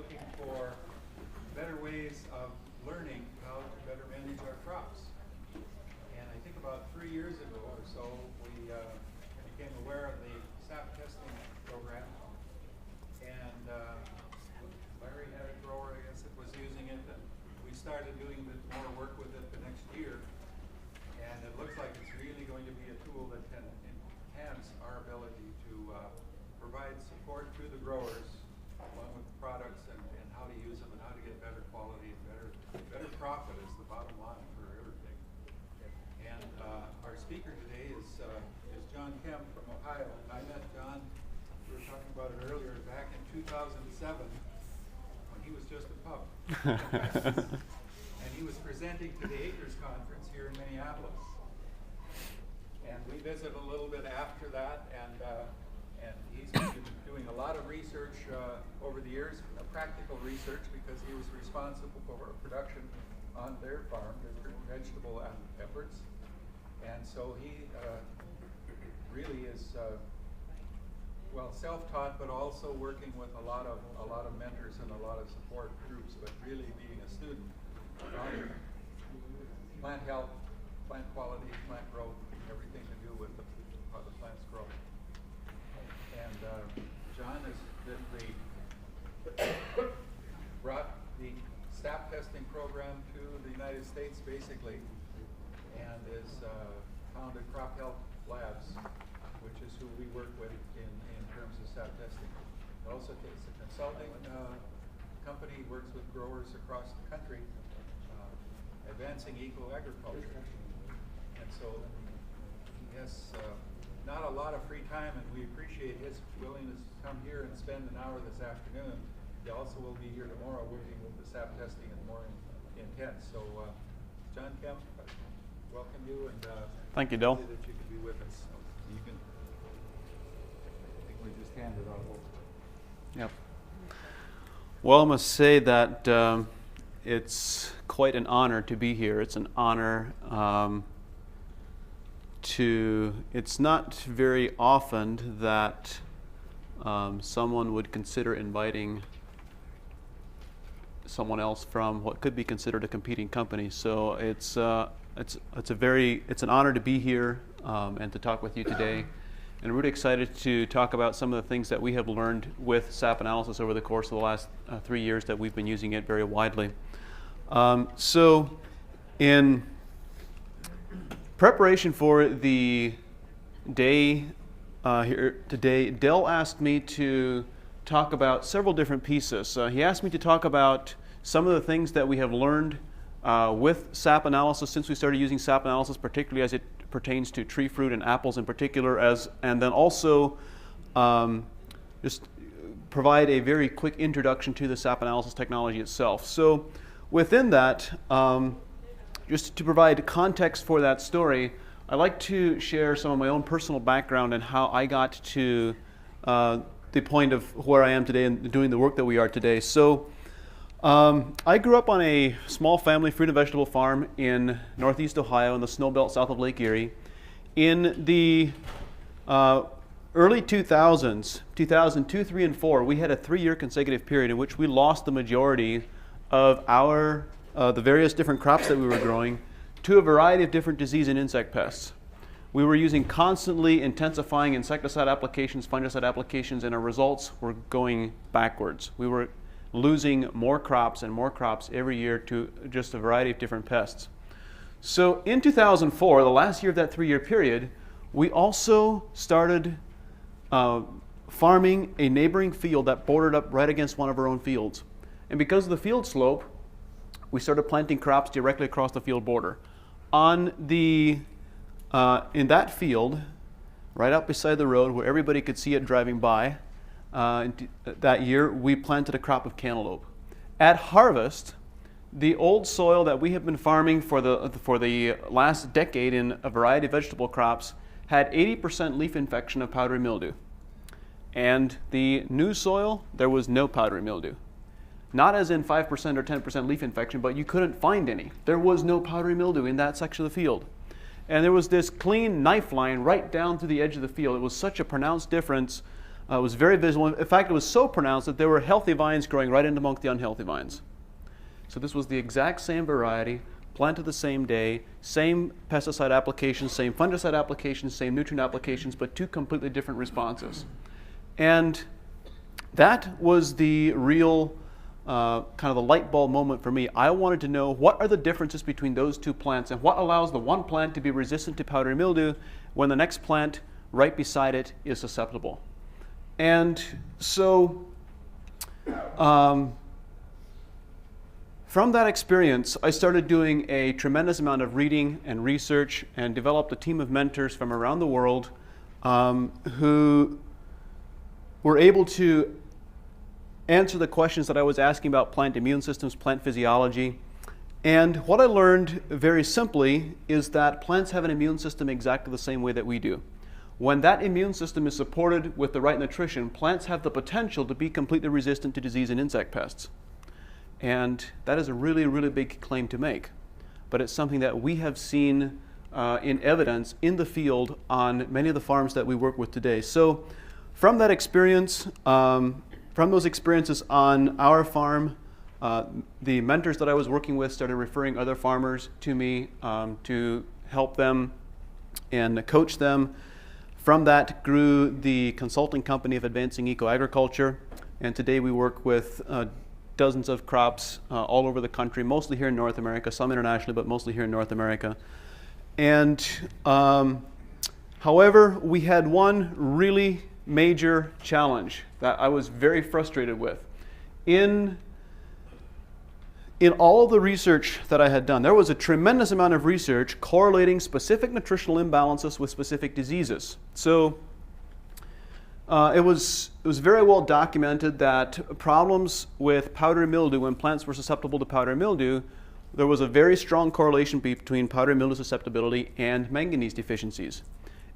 looking for better ways of learning how to better manage our crops. And I think about 3 years ago or so, we became aware of the sap testing program. And Larry had a grower, I guess, that was using it, and we started doing more work with it the next year. And it looks like it's really going to be a tool that can enhance our ability to provide support to the growers along with the products and how to use them and how to get better quality and better profit is the bottom line for everything. And our speaker today is John Kemp from Ohio. I met John, we were talking about it earlier, back in 2007 when he was just a pup. And he was presenting to the Acres Conference here in Minneapolis. And we visited a little bit after that, and he's been doing a lot of research over the years, practical research, because he was responsible for production on their farm, their vegetable efforts. And so he really is well, self-taught, but also working with a lot of mentors and a lot of support groups, but really being a student on plant health, plant quality, plant growth, everything to do with how the plants grow. And John has brought the sap testing program to the United States, basically, and has founded Crop Health Labs, which is who we work with in terms of sap testing. It also takes a consulting company, works with growers across the country, advancing eco-agriculture. And so he has not a lot of free time, and we appreciate his willingness to come here and spend an hour this afternoon. He also will be here tomorrow working with the sap testing and more intense. So John Kemp, welcome you, and thank you, Dill. That you can be with us. You can, I think we just handed it over. Yep. Well, I must say that it's quite an honor to be here. It's an honor it's not very often that someone would consider inviting someone else from what could be considered a competing company. So it's an honor to be here and to talk with you today. And we're really excited to talk about some of the things that we have learned with sap analysis over the course of the last 3 years that we've been using it very widely. So in preparation for the day here today, Dell asked me to talk about several different pieces. He asked me to talk about some of the things that we have learned with sap analysis since we started using sap analysis, particularly as it pertains to tree fruit and apples in particular, and then also just provide a very quick introduction to the sap analysis technology itself. So within that, just to provide context for that story, I'd like to share some of my own personal background and how I got to the point of where I am today and doing the work that we are today. So I grew up on a small family fruit and vegetable farm in northeast Ohio in the snow belt south of Lake Erie. In the early 2000s, 2002, 3, and 4, we had a 3-year consecutive period in which we lost the majority of the various different crops that we were growing to a variety of different disease and insect pests. We were using constantly intensifying insecticide applications, fungicide applications, and our results were going backwards. We were losing more crops and more crops every year to just a variety of different pests. So in 2004, the last year of that 3-year period, we also started farming a neighboring field that bordered up right against one of our own fields. And because of the field slope, we started planting crops directly across the field border. In that field, right up beside the road where everybody could see it driving by, that year we planted a crop of cantaloupe. At harvest, the old soil that we have been farming for the last decade in a variety of vegetable crops had 80% leaf infection of powdery mildew. And the new soil, there was no powdery mildew. Not as in 5% or 10% leaf infection, but you couldn't find any. There was no powdery mildew in that section of the field. And there was this clean knife line right down to the edge of the field. It was such a pronounced difference It was very visible. In fact, it was so pronounced that there were healthy vines growing right in amongst the unhealthy vines. So this was the exact same variety, planted the same day, same pesticide applications, same fungicide applications, same nutrient applications, but two completely different responses. And that was the real kind of the light bulb moment for me. I wanted to know what are the differences between those two plants and what allows the one plant to be resistant to powdery mildew when the next plant right beside it is susceptible. And so from that experience, I started doing a tremendous amount of reading and research and developed a team of mentors from around the world who were able to answer the questions that I was asking about plant immune systems, plant physiology. And what I learned very simply is that plants have an immune system exactly the same way that we do. When that immune system is supported with the right nutrition, plants have the potential to be completely resistant to disease and insect pests. And that is a really, really big claim to make. But it's something that we have seen in evidence in the field on many of the farms that we work with today. So from that experience, from those experiences on our farm, the mentors that I was working with started referring other farmers to me to help them and coach them. From that grew the consulting company of Advancing Eco-Agriculture, and today we work with dozens of crops all over the country, mostly here in North America, some internationally, but mostly here in North America. And however, we had one really major challenge that I was very frustrated with. In all of the research that I had done, there was a tremendous amount of research correlating specific nutritional imbalances with specific diseases. So it was very well documented that problems with powdery mildew, when plants were susceptible to powdery mildew, there was a very strong correlation between powdery mildew susceptibility and manganese deficiencies.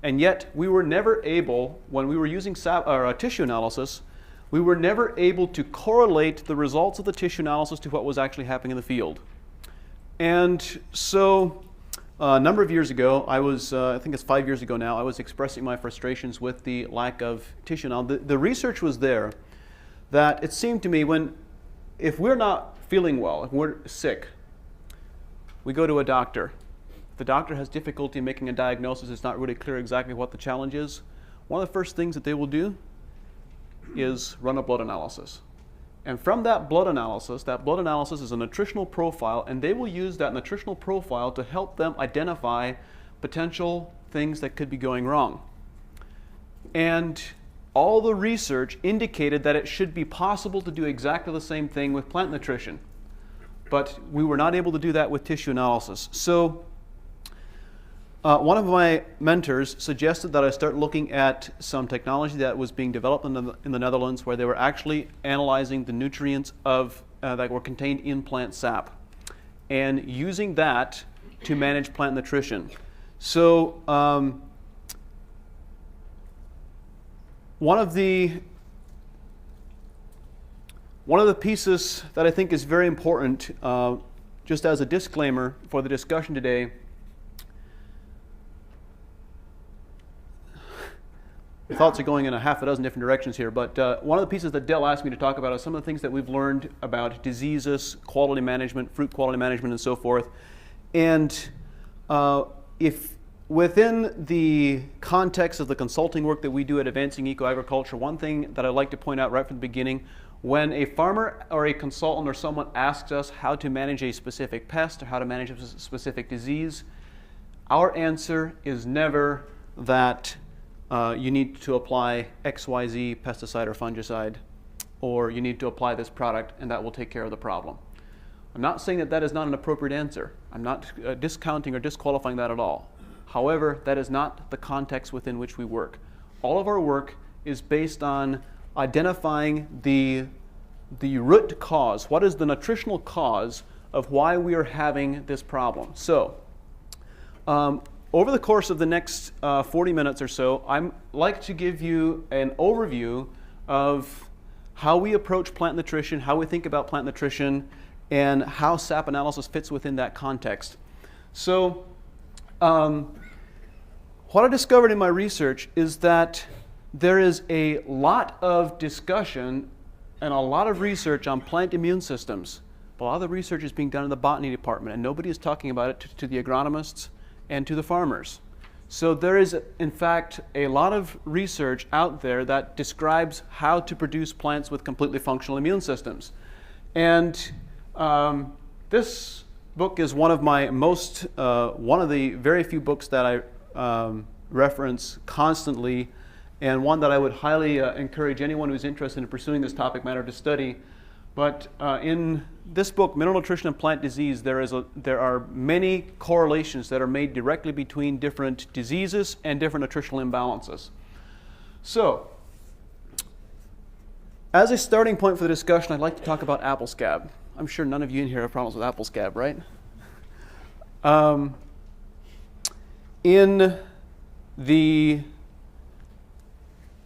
And yet, we were never able, when we were using tissue analysis, we were never able to correlate the results of the tissue analysis to what was actually happening in the field. And so, a number of years ago, I was, I think it's 5 years ago now, I was expressing my frustrations with the lack of tissue analysis. The research was there that it seemed to me if we're not feeling well, if we're sick, we go to a doctor. The doctor has difficulty making a diagnosis. It's not really clear exactly what the challenge is. One of the first things that they will do is run a blood analysis. And from that blood analysis is a nutritional profile, and they will use that nutritional profile to help them identify potential things that could be going wrong. And all the research indicated that it should be possible to do exactly the same thing with plant nutrition. But we were not able to do that with tissue analysis. So one of my mentors suggested that I start looking at some technology that was being developed in the Netherlands, where they were actually analyzing the nutrients that were contained in plant sap and using that to manage plant nutrition. So one of the pieces that I think is very important, just as a disclaimer for the discussion today, thoughts are going in a half a dozen different directions here, but one of the pieces that Dell asked me to talk about is some of the things that we've learned about diseases, quality management, fruit quality management, and so forth. And if within the context of the consulting work that we do at Advancing Eco-Agriculture, one thing that I'd like to point out right from the beginning, when a farmer or a consultant or someone asks us how to manage a specific pest or how to manage a specific disease, our answer is never that you need to apply XYZ pesticide or fungicide, or you need to apply this product and that will take care of the problem. I'm not saying that that is not an appropriate answer. I'm not discounting or disqualifying that at all. However, that is not the context within which we work. All of our work is based on identifying the root cause. What is the nutritional cause of why we are having this problem? So, over the course of the next 40 minutes or so, I'd like to give you an overview of how we approach plant nutrition, how we think about plant nutrition, and how sap analysis fits within that context. So, what I discovered in my research is that there is a lot of discussion and a lot of research on plant immune systems. But a lot of the research is being done in the botany department, and nobody is talking about it to the agronomists and to the farmers. So there is, in fact, a lot of research out there that describes how to produce plants with completely functional immune systems. And this book is one of the very few books that I reference constantly, and one that I would highly encourage anyone who's interested in pursuing this topic matter to study. But in this book, Mineral Nutrition and Plant Disease, there are many correlations that are made directly between different diseases and different nutritional imbalances. So, as a starting point for the discussion, I'd like to talk about apple scab. I'm sure none of you in here have problems with apple scab, right? In the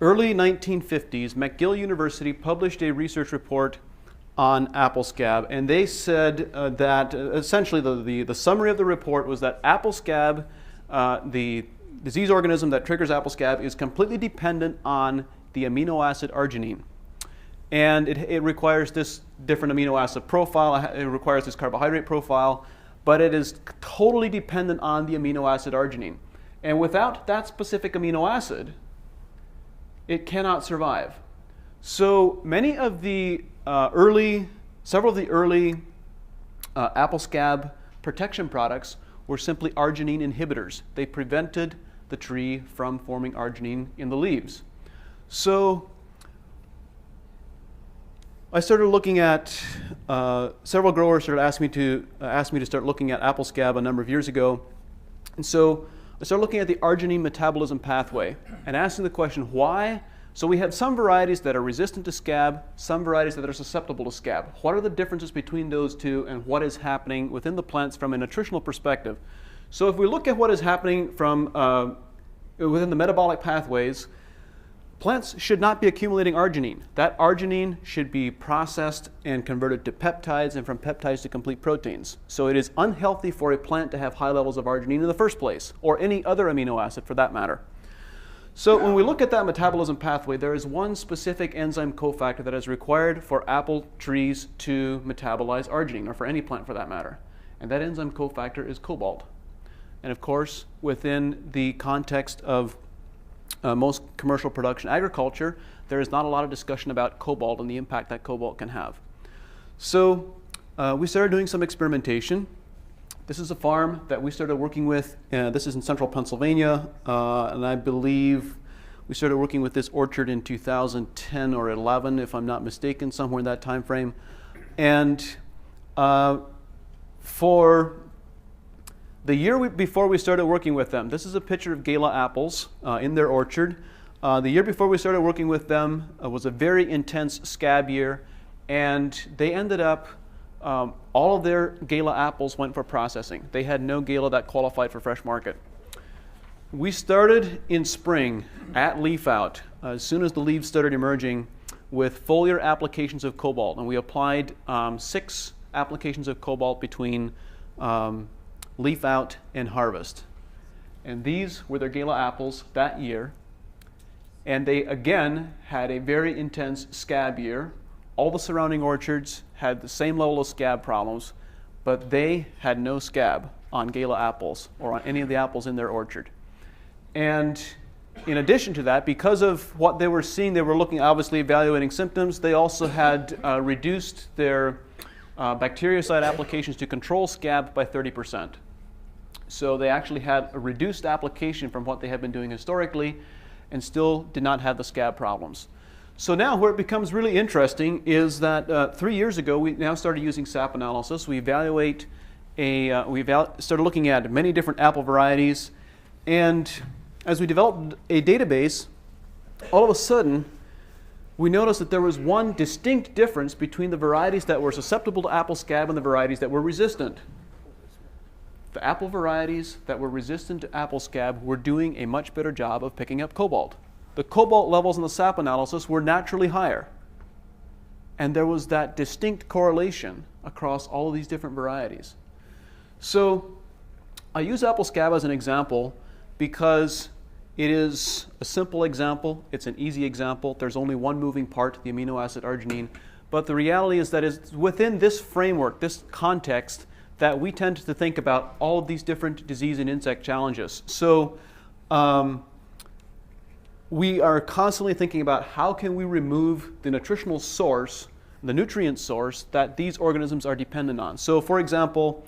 early 1950s, McGill University published a research report on apple scab, and they said that essentially the summary of the report was that apple scab, the disease organism that triggers apple scab, is completely dependent on the amino acid arginine. And it requires this different amino acid profile, it requires this carbohydrate profile, but it is totally dependent on the amino acid arginine. And without that specific amino acid, it cannot survive. So many of the several of the early apple scab protection products were simply arginine inhibitors. They prevented the tree from forming arginine in the leaves. So I started looking at, several growers started asking me to start looking at apple scab a number of years ago. And so I started looking at the arginine metabolism pathway and asking the question, why? So we have some varieties that are resistant to scab, some varieties that are susceptible to scab. What are the differences between those two, and what is happening within the plants from a nutritional perspective? So if we look at what is happening from within the metabolic pathways, plants should not be accumulating arginine. That arginine should be processed and converted to peptides, and from peptides to complete proteins. So it is unhealthy for a plant to have high levels of arginine in the first place, or any other amino acid for that matter. So when we look at that metabolism pathway, there is one specific enzyme cofactor that is required for apple trees to metabolize arginine, or for any plant for that matter. And that enzyme cofactor is cobalt. And of course, within the context of most commercial production agriculture, there is not a lot of discussion about cobalt and the impact that cobalt can have. So we started doing some experimentation. This is a farm that we started working with. This is in central Pennsylvania, and I believe we started working with this orchard in 2010 or 11, if I'm not mistaken, somewhere in that time frame. And for the year before we started working with them, this is a picture of Gala apples in their orchard. The year before we started working with them was a very intense scab year, and they ended up all of their Gala apples went for processing. They had no Gala that qualified for fresh market. We started in spring at leaf out, as soon as the leaves started emerging, with foliar applications of cobalt. And we applied 6 applications of cobalt between leaf out and harvest. And these were their Gala apples that year. And they again had a very intense scab year. All the surrounding orchards had the same level of scab problems, but they had no scab on Gala apples or on any of the apples in their orchard. And in addition to that, because of what they were seeing, they were looking, obviously evaluating symptoms. They also had reduced their bactericide applications to control scab by 30%. So they actually had a reduced application from what they had been doing historically and still did not have the scab problems. So now where it becomes really interesting is that 3 years ago we now started using sap analysis. We started looking at many different apple varieties, and as we developed a database, all of a sudden we noticed that there was one distinct difference between the varieties that were susceptible to apple scab and the varieties that were resistant. The apple varieties that were resistant to apple scab were doing a much better job of picking up cobalt. The cobalt levels in the sap analysis were naturally higher. And there was that distinct correlation across all of these different varieties. So I use apple scab as an example because It is a simple example. It's an easy example. There's only one moving part, the amino acid arginine. But the reality is that it's within this framework, this context, that we tend to think about all of these different disease and insect challenges. So we are constantly thinking about how can we remove the nutritional source, the nutrient source that these organisms are dependent on. So for example,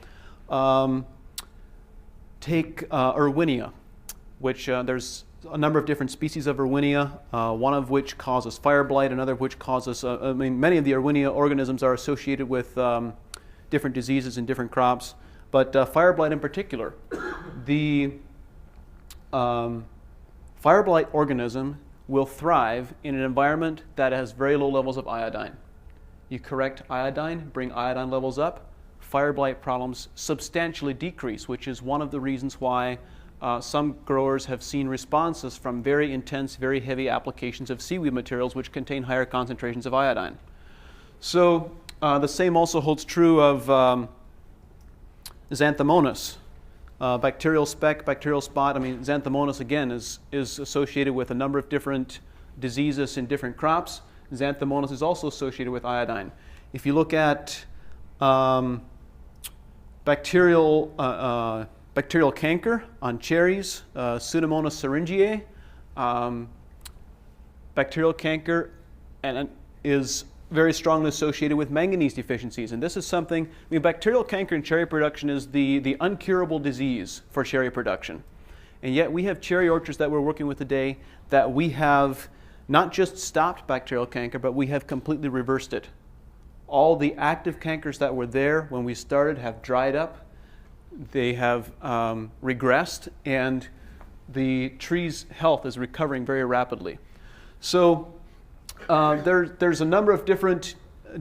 take Erwinia, which there's a number of different species of Erwinia, one of which causes fire blight, another of which causes, many of the Erwinia organisms are associated with different diseases in different crops, but fire blight in particular. The fire blight organism will thrive in an environment that has very low levels of iodine. You correct iodine, bring iodine levels up, fire blight problems substantially decrease, which is one of the reasons why some growers have seen responses from very intense, very heavy applications of seaweed materials which contain higher concentrations of iodine. So the same also holds true of Xanthomonas. Bacterial speck, bacterial spot. I mean, Xanthomonas, again, is associated with a number of different diseases in different crops. Xanthomonas is also associated with iodine. If you look at bacterial canker on cherries, Pseudomonas syringae, bacterial canker is very strongly associated with manganese deficiencies. And this is something, I mean, bacterial canker in cherry production is the uncurable disease for cherry production. And yet we have cherry orchards that we're working with today that we have not just stopped bacterial canker, but we have completely reversed it. All the active cankers that were there when we started have dried up. They have regressed, and the tree's health is recovering very rapidly. So there's a number of different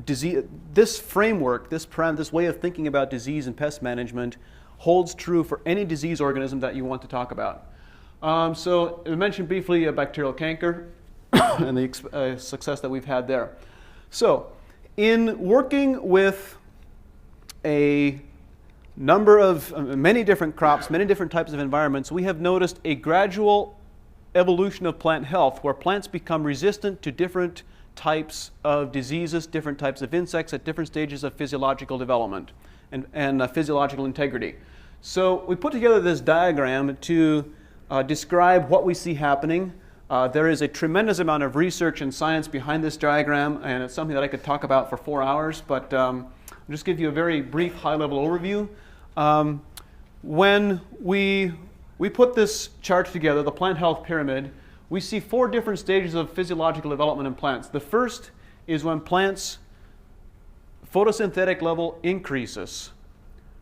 disease. This framework, this way of thinking about disease and pest management holds true for any disease organism that you want to talk about. So I mentioned briefly bacterial canker and the success that we've had there. So in working with a number of many different crops, many different types of environments, we have noticed a gradual evolution of plant health where plants become resistant to different types of diseases, different types of insects at different stages of physiological development and physiological integrity. So we put together this diagram to describe what we see happening. There is a tremendous amount of research and science behind this diagram, and it's something that I could talk about for 4 hours, but I'll just give you a very brief high-level overview. When we put this chart together, the plant health pyramid, we see 4 different stages of physiological development in plants. The first is when plants' photosynthetic level increases.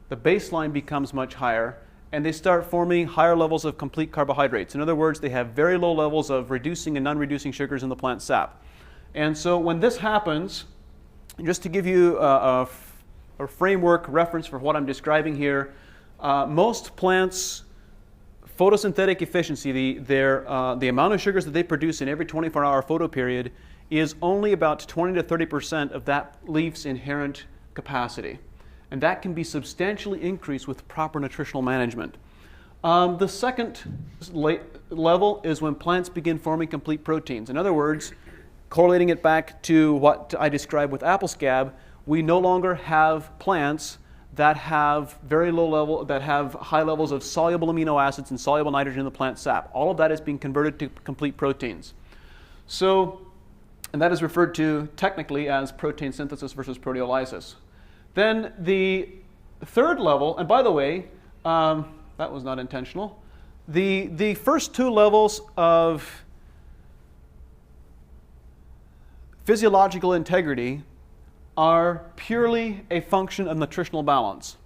The baseline becomes much higher, and they start forming higher levels of complete carbohydrates. In other words, they have very low levels of reducing and non-reducing sugars in the plant sap. And so when this happens, just to give you a framework reference for what I'm describing here, most plants' photosynthetic efficiency, the amount of sugars that they produce in every 24-hour photoperiod, is only about 20 to 30% of that leaf's inherent capacity. And that can be substantially increased with proper nutritional management. The second level is when plants begin forming complete proteins. In other words, correlating it back to what I described with apple scab, we no longer have plants that have high levels of soluble amino acids and soluble nitrogen in the plant sap. All of that is being converted to complete proteins. So, and that is referred to technically as protein synthesis versus proteolysis. Then the third level, and by the way, that was not intentional. The first 2 levels of physiological integrity are purely a function of nutritional balance.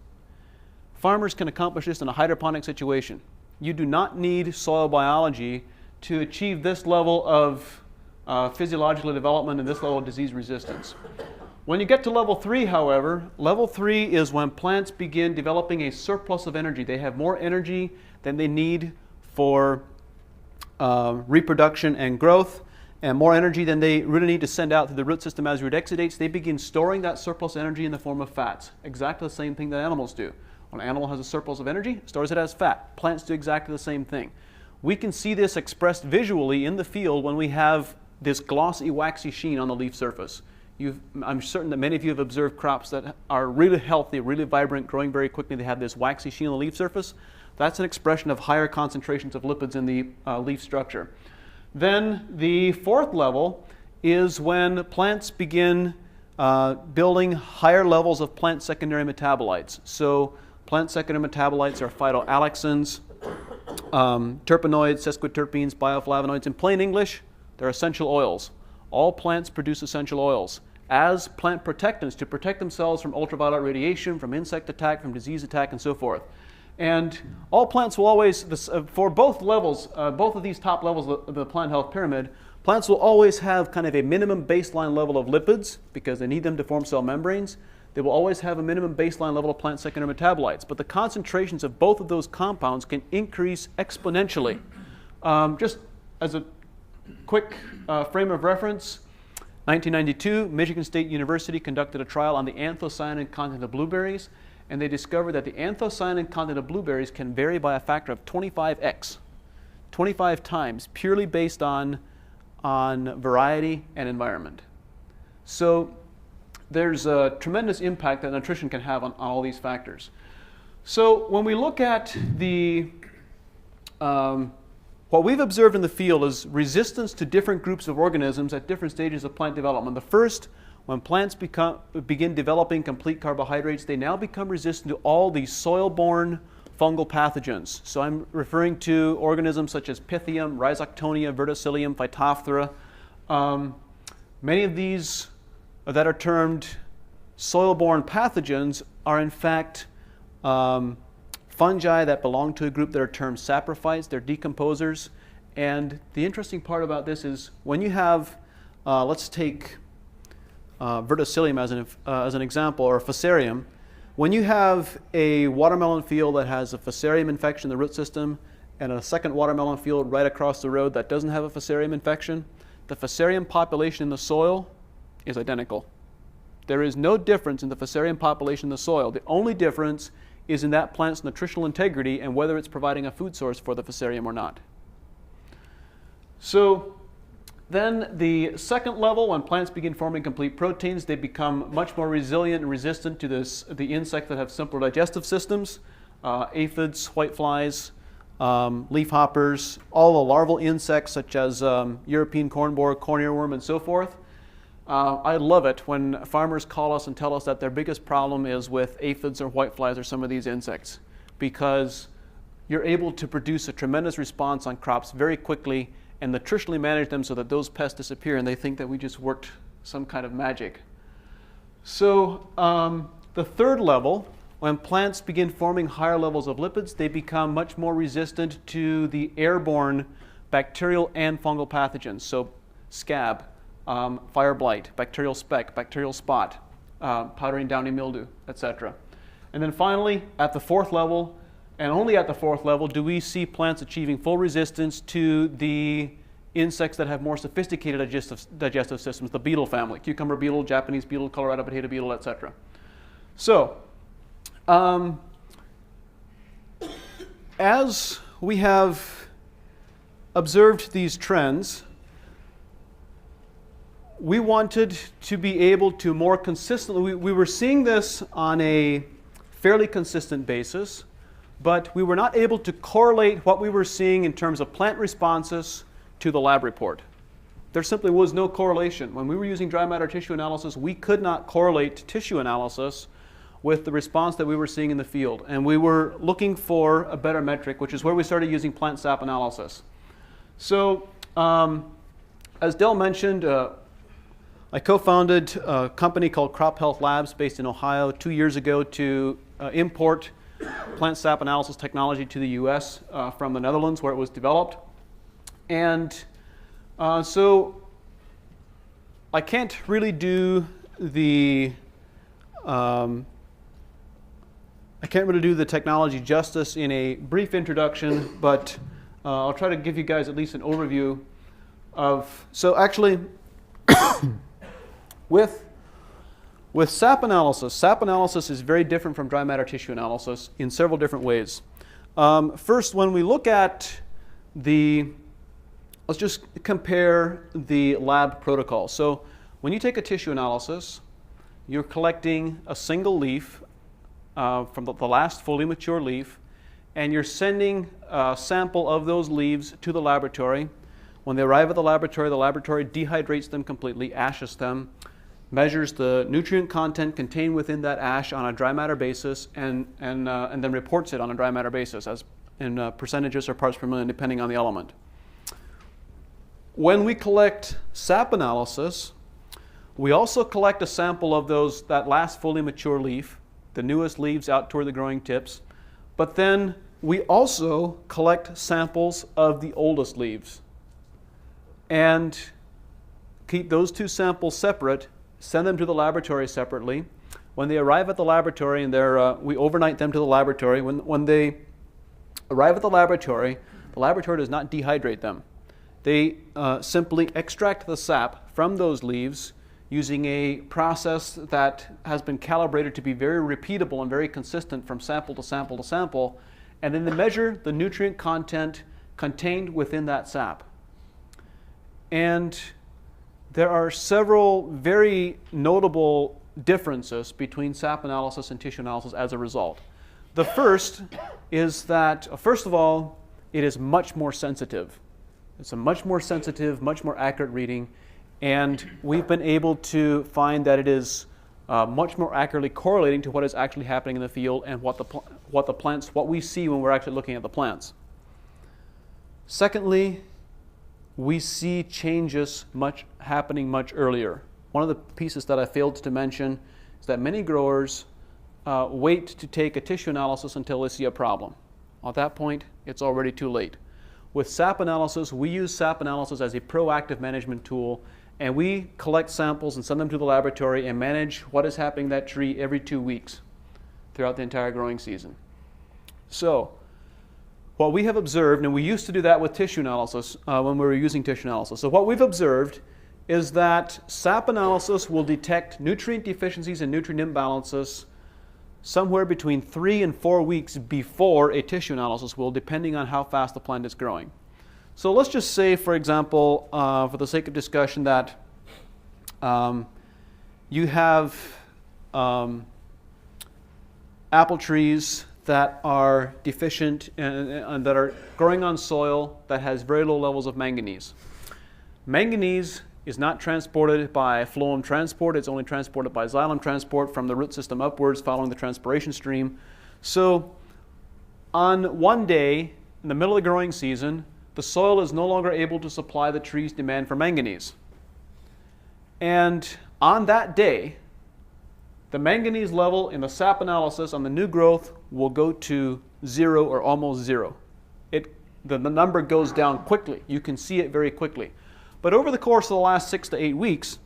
Farmers can accomplish this in a hydroponic situation. You do not need soil biology to achieve this level of physiological development and this level of disease resistance. When you get to level 3, however, level 3 is when plants begin developing a surplus of energy. They have more energy than they need for reproduction and growth, and more energy than they really need to send out through the root system as root exudates. They begin storing that surplus energy in the form of fats. Exactly the same thing that animals do. When an animal has a surplus of energy, it stores it as fat. Plants do exactly the same thing. We can see this expressed visually in the field when we have this glossy, waxy sheen on the leaf surface. I'm certain that many of you have observed crops that are really healthy, really vibrant, growing very quickly. They have this waxy sheen on the leaf surface. That's an expression of higher concentrations of lipids in the leaf structure. Then the fourth level is when plants begin building higher levels of plant secondary metabolites. So plant secondary metabolites are phytoalexins, terpenoids, sesquiterpenes, bioflavonoids. In plain English, they're essential oils. All plants produce essential oils as plant protectants to protect themselves from ultraviolet radiation, from insect attack, from disease attack, and so forth. And all plants will always, for both levels, both of these top levels of the plant health pyramid, plants will always have kind of a minimum baseline level of lipids because they need them to form cell membranes. They will always have a minimum baseline level of plant secondary metabolites. But the concentrations of both of those compounds can increase exponentially. Just as a quick frame of reference, 1992, Michigan State University conducted a trial on the anthocyanin content of blueberries, and they discovered that the anthocyanin content of blueberries can vary by a factor of 25x, 25 times, purely based on variety and environment. So there's a tremendous impact that nutrition can have on all these factors. So when we look at the what we've observed in the field is resistance to different groups of organisms at different stages of plant development. The first, when plants begin developing complete carbohydrates, they now become resistant to all these soil-borne fungal pathogens. So I'm referring to organisms such as Pythium, Rhizoctonia, Verticillium, Phytophthora. Many of these that are termed soil-borne pathogens are in fact fungi that belong to a group that are termed saprophytes. They're decomposers. And the interesting part about this is when you have, let's take Verticillium as an example, or Fusarium. When you have a watermelon field that has a Fusarium infection in the root system and a second watermelon field right across the road that doesn't have a Fusarium infection, the Fusarium population in the soil is identical. There is no difference in the Fusarium population in the soil. The only difference is in that plant's nutritional integrity and whether it's providing a food source for the Fusarium or not. So then the second level, when plants begin forming complete proteins, they become much more resilient and resistant to the insects that have simpler digestive systems, aphids, whiteflies, leafhoppers, all the larval insects such as European corn borer, corn earworm, and so forth. I love it when farmers call us and tell us that their biggest problem is with aphids or whiteflies or some of these insects, because you're able to produce a tremendous response on crops very quickly and nutritionally manage them so that those pests disappear, and they think that we just worked some kind of magic. So the third level, when plants begin forming higher levels of lipids, they become much more resistant to the airborne bacterial and fungal pathogens. So scab, fire blight, bacterial speck, bacterial spot, powdery and downy mildew, etc. And then finally, at the fourth level, and only at the fourth level, do we see plants achieving full resistance to the insects that have more sophisticated digestive systems, the beetle family, cucumber beetle, Japanese beetle, Colorado potato beetle, etc. So, as we have observed these trends, we wanted to be able to more consistently, we were seeing this on a fairly consistent basis, but we were not able to correlate what we were seeing in terms of plant responses to the lab report. There simply was no correlation. When we were using dry matter tissue analysis, we could not correlate tissue analysis with the response that we were seeing in the field. And we were looking for a better metric, which is where we started using plant sap analysis. So, as Del mentioned, I co-founded a company called Crop Health Labs based in Ohio 2 years ago to import plant sap analysis technology to the US from the Netherlands, where it was developed. And so I can't really do the technology justice in a brief introduction, but I'll try to give you guys at least an overview of. So actually, with sap analysis is very different from dry matter tissue analysis in several different ways. First, when we look at let's just compare the lab protocol. So when you take a tissue analysis, you're collecting a single leaf from the last fully mature leaf, and you're sending a sample of those leaves to the laboratory. When they arrive at the laboratory dehydrates them completely, ashes them, measures the nutrient content contained within that ash on a dry matter basis, and then reports it on a dry matter basis as in percentages or parts per million, depending on the element. When we collect sap analysis, we also collect a sample of that last fully mature leaf, the newest leaves out toward the growing tips, but then we also collect samples of the oldest leaves and keep those two samples separate, send them to the laboratory separately. When they arrive at the laboratory, and we overnight them to the laboratory, when they arrive at the laboratory does not dehydrate them. They simply extract the sap from those leaves using a process that has been calibrated to be very repeatable and very consistent from sample to sample to sample, and then they measure the nutrient content contained within that sap. And there are several very notable differences between sap analysis and tissue analysis as a result. The first is that, first of all, it is much more sensitive. It's a much more sensitive, much more accurate reading, and we've been able to find that it is much more accurately correlating to what is actually happening in the field and what we see when we're actually looking at the plants. Secondly, we see changes happening much earlier. One of the pieces that I failed to mention is that many growers wait to take a tissue analysis until they see a problem. At that point, it's already too late. With sap analysis, we use sap analysis as a proactive management tool, and we collect samples and send them to the laboratory and manage what is happening in that tree every 2 weeks throughout the entire growing season. So, what we have observed, and we used to do that with tissue analysis when we were using tissue analysis. So what we've observed is that sap analysis will detect nutrient deficiencies and nutrient imbalances somewhere between 3 and 4 weeks before a tissue analysis will, depending on how fast the plant is growing. So let's just say, for example, for the sake of discussion, that you have apple trees that are deficient and that are growing on soil that has very low levels of manganese. Manganese is not transported by phloem transport. It's only transported by xylem transport from the root system upwards following the transpiration stream. So on one day in the middle of the growing season, the soil is no longer able to supply the tree's demand for manganese. And on that day, the manganese level in the sap analysis on the new growth will go to 0 or almost 0. The number goes down quickly. You can see it very quickly. But over the course of the last 6 to 8 weeks,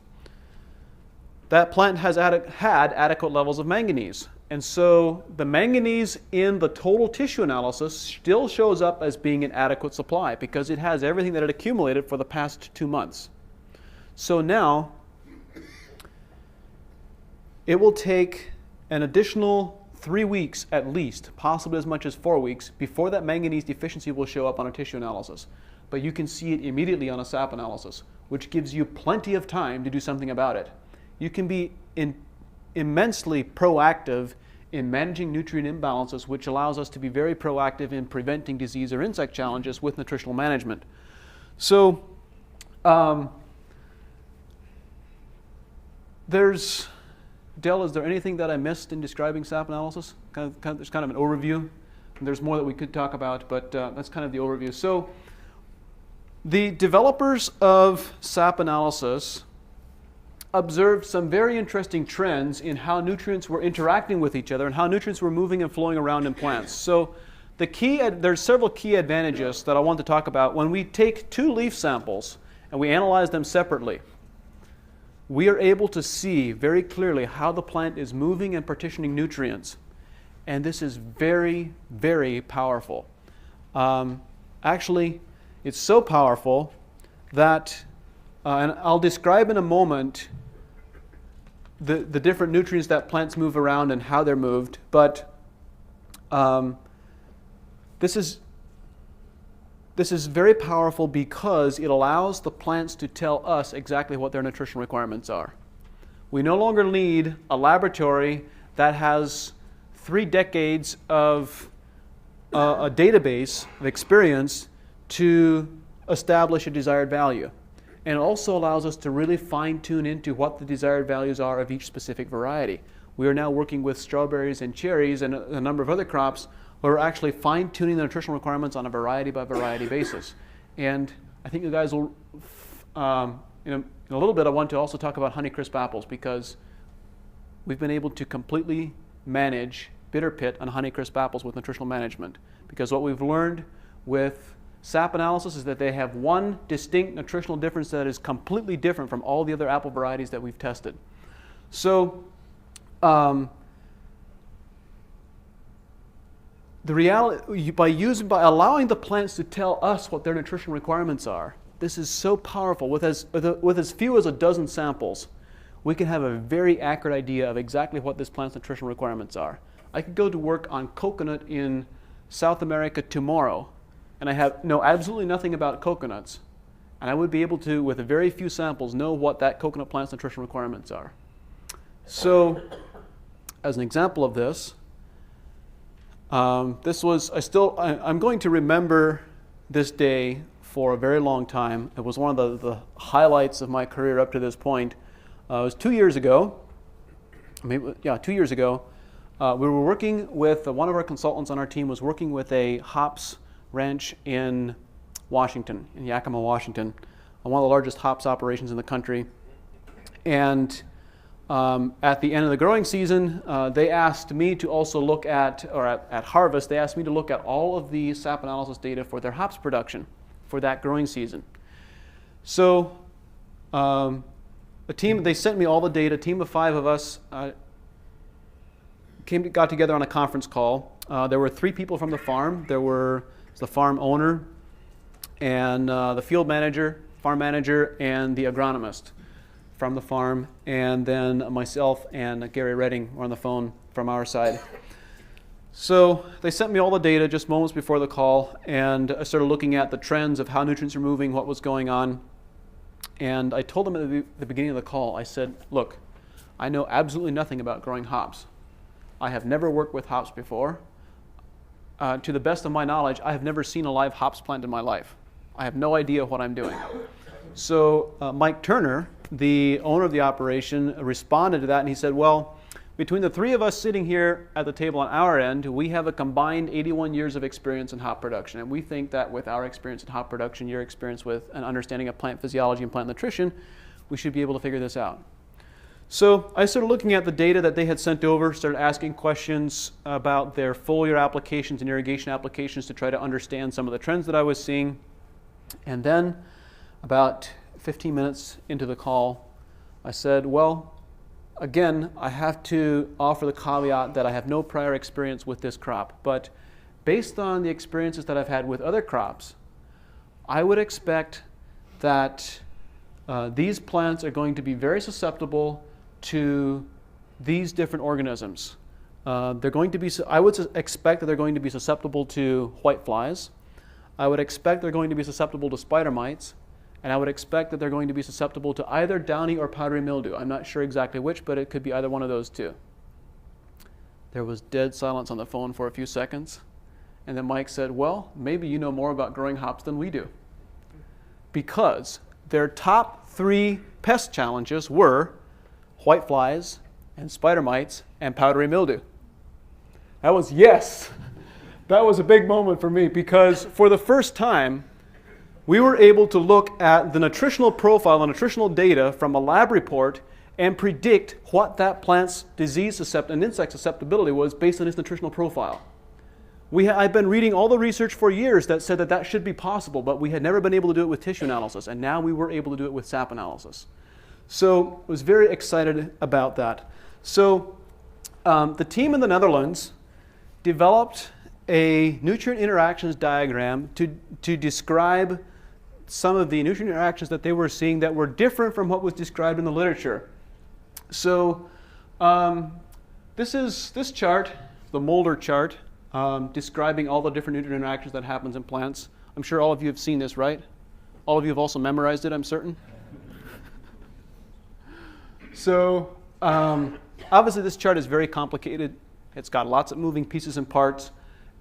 that plant has had adequate levels of manganese. And so the manganese in the total tissue analysis still shows up as being an adequate supply because it has everything that it accumulated for the past 2 months. So now, it will take an additional 3 weeks at least, possibly as much as 4 weeks, before that manganese deficiency will show up on a tissue analysis. But you can see it immediately on a sap analysis, which gives you plenty of time to do something about it. You can be immensely proactive in managing nutrient imbalances, which allows us to be very proactive in preventing disease or insect challenges with nutritional management. So Dell, is there anything that I missed in describing sap analysis? There's kind of an overview. And there's more that we could talk about, but that's kind of the overview. So the developers of sap analysis observed some very interesting trends in how nutrients were interacting with each other and how nutrients were moving and flowing around in plants. So there's several key advantages that I want to talk about. When we take 2 leaf samples and we analyze them separately, we are able to see very clearly how the plant is moving and partitioning nutrients. And this is very, very powerful. Actually, it's so powerful that, and I'll describe in a moment the different nutrients that plants move around and how they're moved, but this is this is very powerful because it allows the plants to tell us exactly what their nutritional requirements are. We no longer need a laboratory that has 3 decades of a database of experience to establish a desired value. And it also allows us to really fine-tune into what the desired values are of each specific variety. We are now working with strawberries and cherries and a number of other crops where we're actually fine-tuning the nutritional requirements on a variety-by-variety basis. And I think you guys will, in a little bit, I want to also talk about Honeycrisp apples because we've been able to completely manage bitter pit on Honeycrisp apples with nutritional management. Because what we've learned with sap analysis is that they have one distinct nutritional difference that is completely different from all the other apple varieties that we've tested. So the reality, by allowing the plants to tell us what their nutritional requirements are, this is so powerful. With as few as a dozen samples, we can have a very accurate idea of exactly what this plant's nutritional requirements are. I could go to work on coconut in South America tomorrow, and I know absolutely nothing about coconuts, and I would be able to, with a very few samples, know what that coconut plant's nutritional requirements are. So, as an example of this, I'm going to remember this day for a very long time. It was one of the highlights of my career up to this point. It was 2 years ago. 2 years ago. We were working with, one of our consultants on our team was working with a hops ranch in Washington, in Yakima, Washington, one of the largest hops operations in the country. And at the end of the growing season, they asked me to also look at harvest, they asked me to look at all of the sap analysis data for their hops production for that growing season. So they sent me all the data. A team of 5 of us got together on a conference call. There were 3 people from the farm. There was the farm owner and the field manager, farm manager, and the agronomist from the farm, and then myself and Gary Redding were on the phone from our side. So they sent me all the data just moments before the call, and I started looking at the trends of how nutrients are moving, what was going on. And I told them at the beginning of the call, I said, look, I know absolutely nothing about growing hops. I have never worked with hops before. To the best of my knowledge, I have never seen a live hops plant in my life. I have no idea what I'm doing. So Mike Turner, the owner of the operation, responded to that, and he said, well, between the 3 of us sitting here at the table on our end, we have a combined 81 years of experience in hop production. And we think that with our experience in hop production, your experience with an understanding of plant physiology and plant nutrition, we should be able to figure this out. So I started looking at the data that they had sent over, started asking questions about their foliar applications and irrigation applications to try to understand some of the trends that I was seeing. And then about 15 minutes into the call, I said, well, again, I have to offer the caveat that I have no prior experience with this crop, but based on the experiences that I've had with other crops, I would expect that these plants are going to be very susceptible to these different organisms. I would expect that they're going to be susceptible to whiteflies. I would expect they're going to be susceptible to spider mites. And I would expect that they're going to be susceptible to either downy or powdery mildew. I'm not sure exactly which, but it could be either one of those two. There was dead silence on the phone for a few seconds. And then Mike said, well, maybe you know more about growing hops than we do. Because their top 3 pest challenges were whiteflies and spider mites and powdery mildew. That was a big moment for me, because for the first time, we were able to look at the nutritional profile, the nutritional data from a lab report and predict what that plant's disease and insect susceptibility was based on its nutritional profile. I've been reading all the research for years that said that should be possible, but we had never been able to do it with tissue analysis, and now we were able to do it with sap analysis. So I was very excited about that. So the team in the Netherlands developed a nutrient interactions diagram to describe some of the nutrient interactions that they were seeing that were different from what was described in the literature. So this chart, the Mulder chart, describing all the different nutrient interactions that happens in plants. I'm sure all of you have seen this, right? All of you have also memorized it, I'm certain. So obviously this chart is very complicated. It's got lots of moving pieces and parts.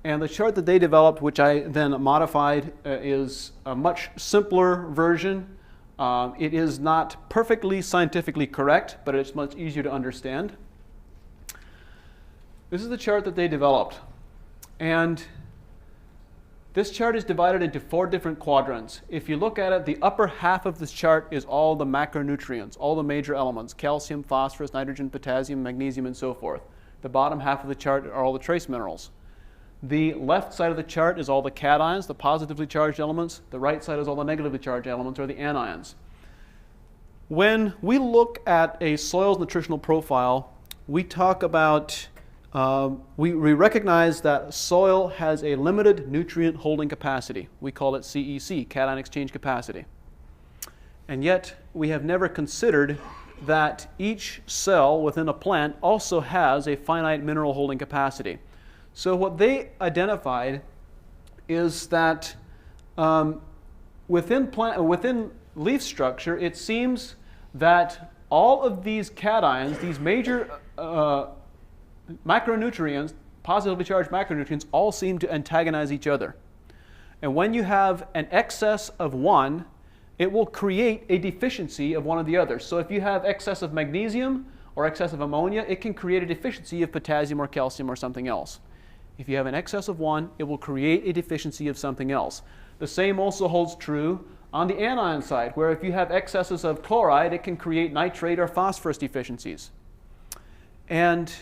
And the chart that they developed, which I then modified, is a much simpler version. It is not perfectly scientifically correct, but it's much easier to understand. This is the chart that they developed. And this chart is divided into 4 different quadrants. If you look at it, the upper half of this chart is all the macronutrients, all the major elements: calcium, phosphorus, nitrogen, potassium, magnesium, and so forth. The bottom half of the chart are all the trace minerals. The left side of the chart is all the cations, the positively charged elements. The right side is all the negatively charged elements, or the anions. When we look at a soil's nutritional profile, we talk about, we recognize that soil has a limited nutrient holding capacity. We call it CEC, cation exchange capacity. And yet, we have never considered that each cell within a plant also has a finite mineral holding capacity. So what they identified is that within leaf structure, it seems that all of these cations, these major macronutrients, positively charged macronutrients, all seem to antagonize each other. And when you have an excess of one, it will create a deficiency of one of the others. So if you have excess of magnesium or excess of ammonia, it can create a deficiency of potassium or calcium or something else. If you have an excess of one, it will create a deficiency of something else. The same also holds true on the anion side, where if you have excesses of chloride, it can create nitrate or phosphorus deficiencies. And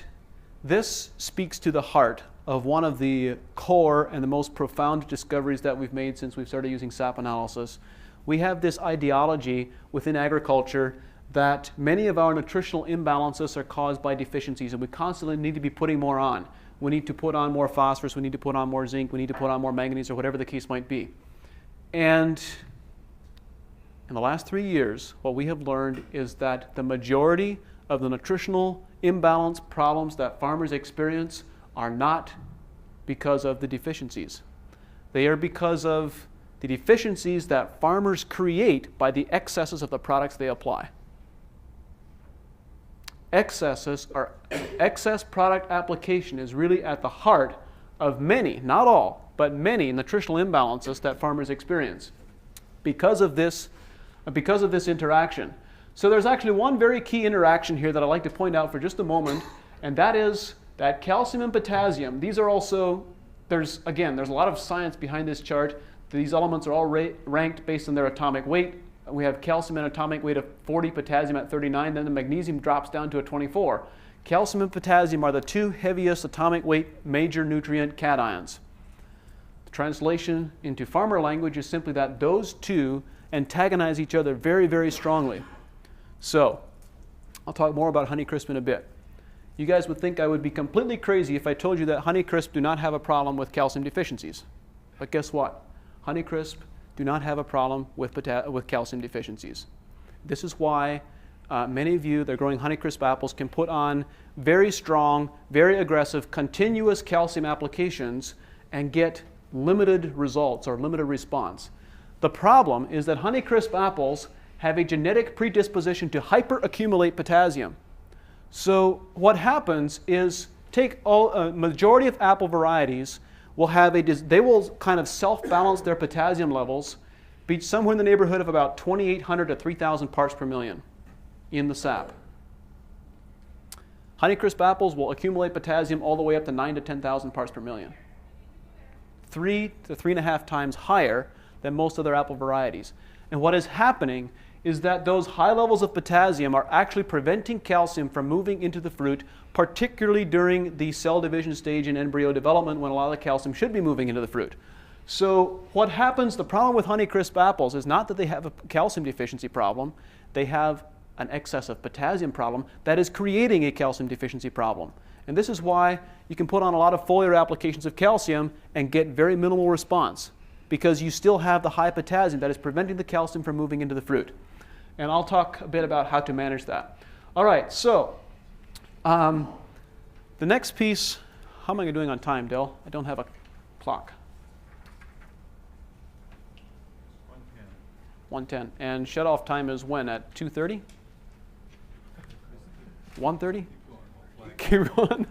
this speaks to the heart of one of the core and the most profound discoveries that we've made since we've started using SAP analysis. We have this ideology within agriculture that many of our nutritional imbalances are caused by deficiencies, and we constantly need to be putting more on. We need to put on more phosphorus, we need to put on more zinc, we need to put on more manganese, or whatever the case might be. And in the last 3 years, what we have learned is that the majority of the nutritional imbalance problems that farmers experience are not because of the deficiencies. They are because of the deficiencies that farmers create by the excesses of the products they apply. Excess product application is really at the heart of many, not all, but many nutritional imbalances that farmers experience because of this interaction. So there's actually one very key interaction here that I'd like to point out for just a moment, and that is that calcium and potassium, these are also, there's a lot of science behind this chart. These elements are all ranked based on their atomic weight. We have calcium at an atomic weight of 40, potassium at 39, then the magnesium drops down to a 24. Calcium and potassium are the 2 heaviest atomic weight major nutrient cations. The translation into farmer language is simply that those 2 antagonize each other very, very strongly. So, I'll talk more about Honeycrisp in a bit. You guys would think I would be completely crazy if I told you that Honeycrisp do not have a problem with calcium deficiencies. But guess what? Honeycrisp do not have a problem with calcium deficiencies. This is why many of you that are growing Honeycrisp apples can put on very strong, very aggressive, continuous calcium applications and get limited results or limited response. The problem is that Honeycrisp apples have a genetic predisposition to hyperaccumulate potassium. So what happens is take a majority of apple varieties will have they will kind of self-balance their potassium levels, be somewhere in the neighborhood of about 2,800 to 3,000 parts per million in the sap. Honeycrisp apples will accumulate potassium all the way up to 9,000 to 10,000 parts per million. 3 to 3.5 times higher than most other apple varieties. And what is happening is that those high levels of potassium are actually preventing calcium from moving into the fruit, particularly during the cell division stage in embryo development when a lot of the calcium should be moving into the fruit. So what happens, the problem with Honeycrisp apples is not that they have a calcium deficiency problem, they have an excess of potassium problem that is creating a calcium deficiency problem. And this is why you can put on a lot of foliar applications of calcium and get very minimal response, because you still have the high potassium that is preventing the calcium from moving into the fruit. And I'll talk a bit about how to manage that. All right, so the next piece, how am I doing on time, Dell? I don't have a clock. 1:10. And shut-off time is when? At 2:30? 1:30? Keep going.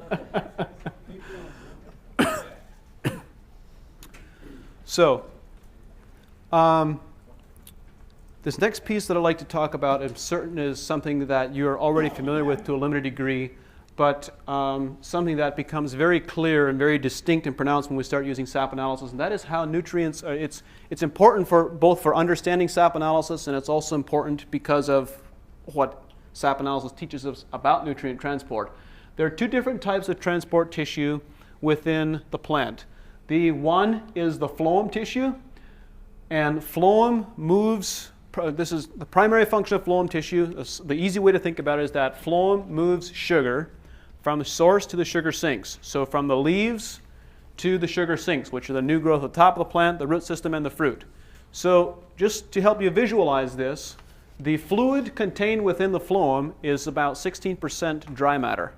So, this next piece that I'd like to talk about is something that you're already familiar with to a limited degree, but something that becomes very clear and very distinct and pronounced when we start using SAP analysis, and that is how nutrients, it's important both for understanding SAP analysis, and it's also important because of what SAP analysis teaches us about nutrient transport. There are two different types of transport tissue within the plant. The one is the phloem tissue, and phloem moves, this is the primary function of phloem tissue. The easy way to think about it is that phloem moves sugar from the source to the sugar sinks. So from the leaves to the sugar sinks, which are the new growth at the top of the plant, the root system, and the fruit. So just to help you visualize this, the fluid contained within the phloem is about 16% dry matter.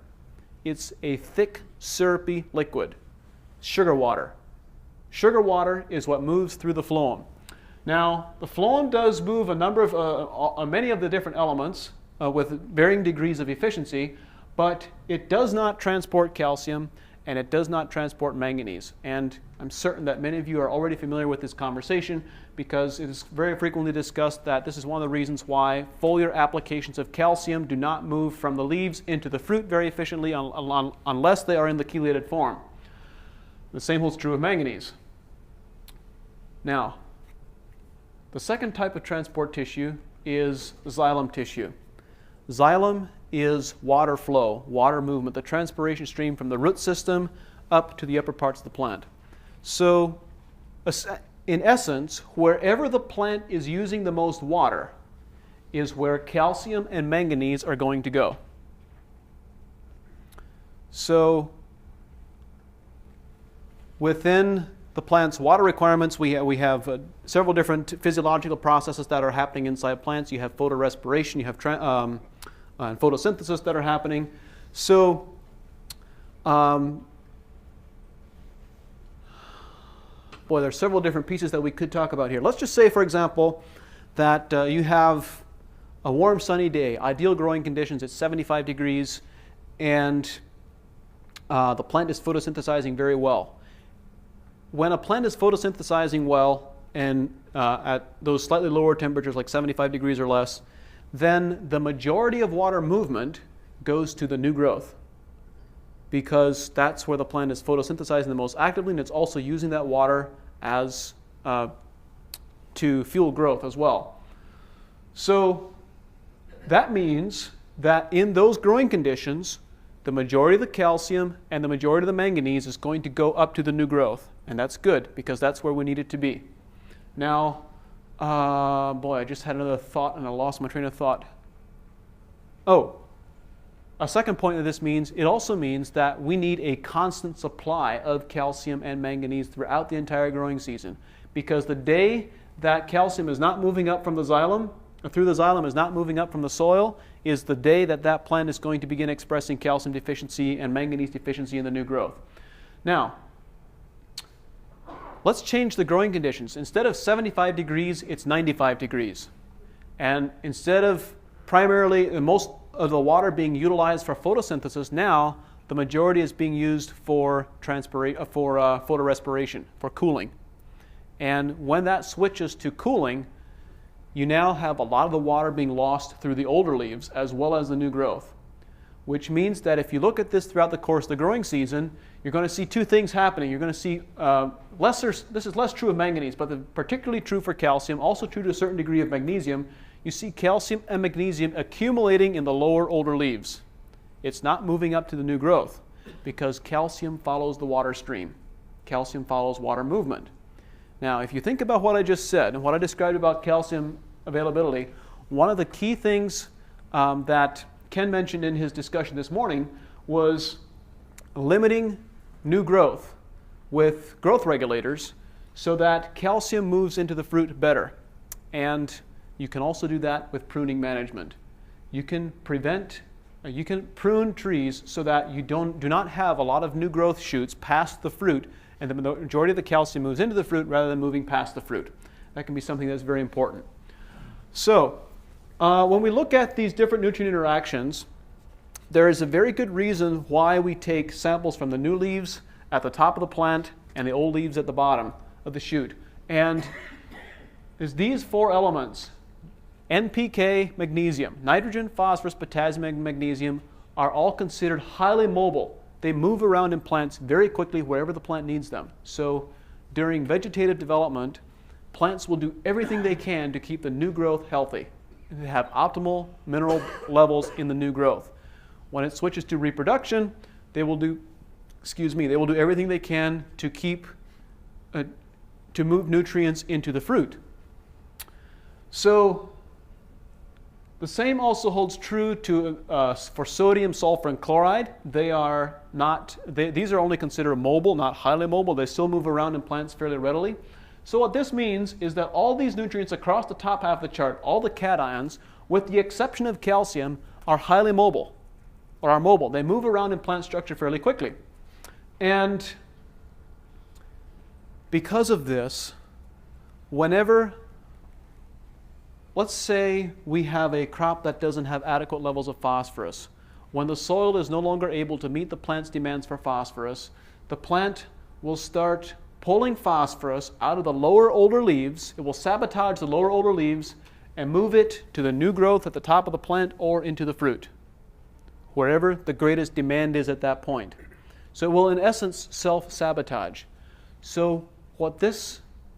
It's a thick, syrupy liquid, sugar water. Sugar water is what moves through the phloem. Now, the phloem does move a number of, many of the different elements with varying degrees of efficiency, but it does not transport calcium and it does not transport manganese. And I'm certain that many of you are already familiar with this conversation because it is very frequently discussed that this is one of the reasons why foliar applications of calcium do not move from the leaves into the fruit very efficiently unless they are in the chelated form. The same holds true of manganese. Now, the second type of transport tissue is xylem tissue. Xylem is water flow, water movement, the transpiration stream from the root system up to the upper parts of the plant. So, in essence, wherever the plant is using the most water is where calcium and manganese are going to go. So, within the plant's water requirements, we have several different physiological processes that are happening inside plants. You have photorespiration, you have and photosynthesis that are happening. So, boy, there's several different pieces that we could talk about here. Let's just say, for example, that you have a warm, sunny day, ideal growing conditions, it's 75 degrees, and the plant is photosynthesizing very well. When a plant is photosynthesizing well and at those slightly lower temperatures like 75 degrees or less, then the majority of water movement goes to the new growth because that's where the plant is photosynthesizing the most actively, and it's also using that water as to fuel growth as well. So that means that in those growing conditions, the majority of the calcium and the majority of the manganese is going to go up to the new growth. And that's good because that's where we need it to be. Now, boy, I just had another thought and I lost my train of thought. Oh, a second point that this means, it also means that we need a constant supply of calcium and manganese throughout the entire growing season. Because the day that calcium is not moving up from the xylem, or through the xylem is not moving up from the soil, is the day that that plant is going to begin expressing calcium deficiency and manganese deficiency in the new growth. Now, let's change the growing conditions. Instead of 75 degrees, it's 95 degrees. And instead of primarily most of the water being utilized for photosynthesis, now the majority is being used for photorespiration, for cooling. And when that switches to cooling, you now have a lot of the water being lost through the older leaves as well as the new growth. Which means that if you look at this throughout the course of the growing season, you're going to see two things happening. You're going to see this is less true of manganese, but particularly true for calcium, also true to a certain degree of magnesium. You see calcium and magnesium accumulating in the lower, older leaves. It's not moving up to the new growth because calcium follows the water stream. Calcium follows water movement. Now, if you think about what I just said and what I described about calcium availability, one of the key things that Ken mentioned in his discussion this morning was limiting new growth with growth regulators so that calcium moves into the fruit better. And you can also do that with pruning management. You can prune trees so that you do not have a lot of new growth shoots past the fruit, and the majority of the calcium moves into the fruit rather than moving past the fruit. That can be something that's very important. So when we look at these different nutrient interactions, there is a very good reason why we take samples from the new leaves at the top of the plant and the old leaves at the bottom of the shoot. And there's these four elements, NPK, magnesium, nitrogen, phosphorus, potassium, and magnesium, are all considered highly mobile. They move around in plants very quickly wherever the plant needs them. So during vegetative development, plants will do everything they can to keep the new growth healthy, and have optimal mineral levels in the new growth. When it switches to reproduction, they will do everything they can to to move nutrients into the fruit. So the same also holds true for sodium, sulfur, and chloride. These are only considered mobile, not highly mobile. They still move around in plants fairly readily. So what this means is that all these nutrients across the top half of the chart, all the cations, with the exception of calcium, are highly mobile, or are mobile. They move around in plant structure fairly quickly. And because of this, whenever, let's say we have a crop that doesn't have adequate levels of phosphorus, when the soil is no longer able to meet the plant's demands for phosphorus, the plant will start pulling phosphorus out of the lower older leaves. It will sabotage the lower older leaves and move it to the new growth at the top of the plant or into the fruit, wherever the greatest demand is at that point. So it will, in essence, self-sabotage. So what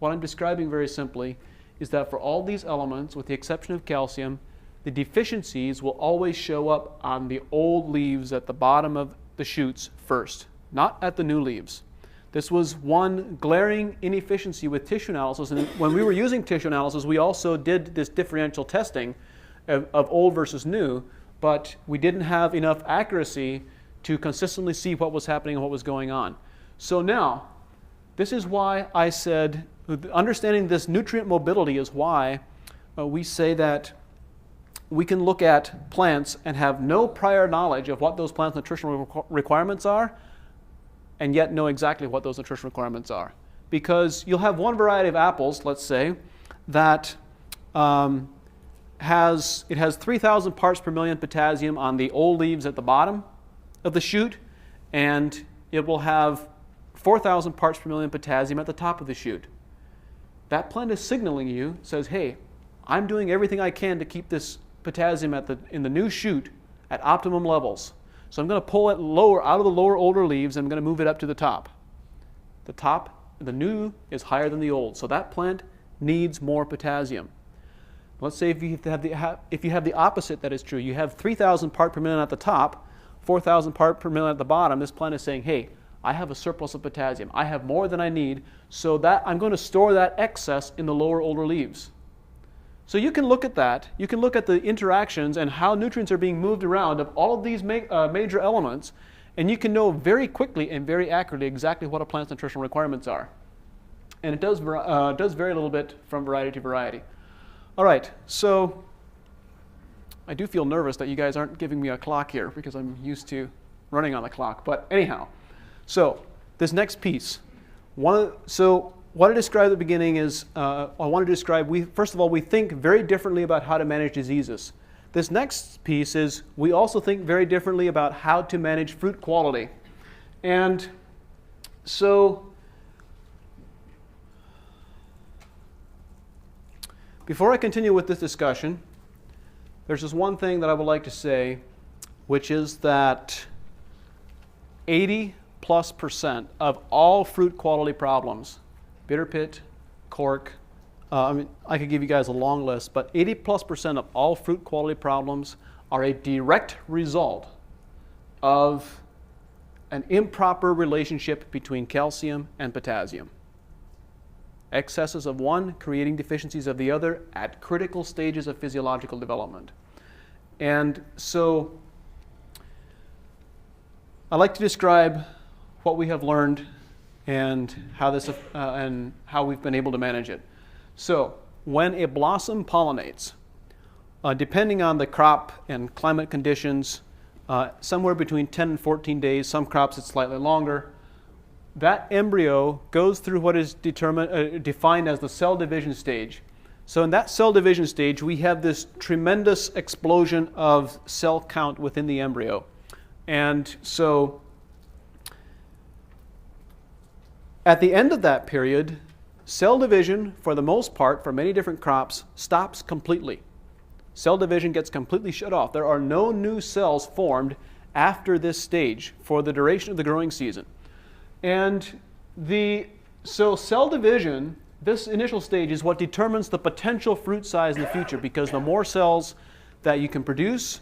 I'm describing very simply is that for all these elements, with the exception of calcium, the deficiencies will always show up on the old leaves at the bottom of the shoots first, not at the new leaves. This was one glaring inefficiency with tissue analysis, and when we were using tissue analysis, we also did this differential testing of old versus new, but we didn't have enough accuracy to consistently see what was happening and what was going on. So now, this is why I said, understanding this nutrient mobility is why we say that we can look at plants and have no prior knowledge of what those plants' nutritional requirements are, and yet know exactly what those nutritional requirements are. Because you'll have one variety of apples, let's say, that has 3,000 parts per million potassium on the old leaves at the bottom of the shoot, and it will have 4,000 parts per million potassium at the top of the shoot. That plant is signaling you, says, hey, I'm doing everything I can to keep this potassium in the new shoot at optimum levels. So I'm going to pull it lower out of the lower older leaves, and I'm going to move it up to the top. The new is higher than the old, so that plant needs more potassium. Let's say if you have the opposite that is true, you have 3,000 part per million at the top, 4,000 part per million at the bottom. This plant is saying, hey, I have a surplus of potassium. I have more than I need, so that I'm going to store that excess in the lower older leaves. So you can look at that. You can look at the interactions and how nutrients are being moved around of all of these major elements, and you can know very quickly and very accurately exactly what a plant's nutritional requirements are. And it does vary a little bit from variety to variety. All right, so I do feel nervous that you guys aren't giving me a clock here because I'm used to running on the clock. But anyhow, so this next piece, what I described at the beginning is, I want to describe, first of all, we think very differently about how to manage diseases. This next piece is, we also think very differently about how to manage fruit quality. And so, before I continue with this discussion, there's just one thing that I would like to say, which is that 80+% of all fruit quality problems, bitter pit, cork, I could give you guys a long list, but 80+% of all fruit quality problems are a direct result of an improper relationship between calcium and potassium. Excesses of one creating deficiencies of the other at critical stages of physiological development. And so I'd like to describe what we have learned and how we've been able to manage it. So when a blossom pollinates, depending on the crop and climate conditions, somewhere between 10 and 14 days, some crops it's slightly longer, that embryo goes through what is defined as the cell division stage. So in that cell division stage, we have this tremendous explosion of cell count within the embryo. And so at the end of that period, cell division, for the most part, for many different crops, stops completely. Cell division gets completely shut off. There are no new cells formed after this stage for the duration of the growing season. And so cell division, this initial stage, is what determines the potential fruit size in the future, because the more cells that you can produce,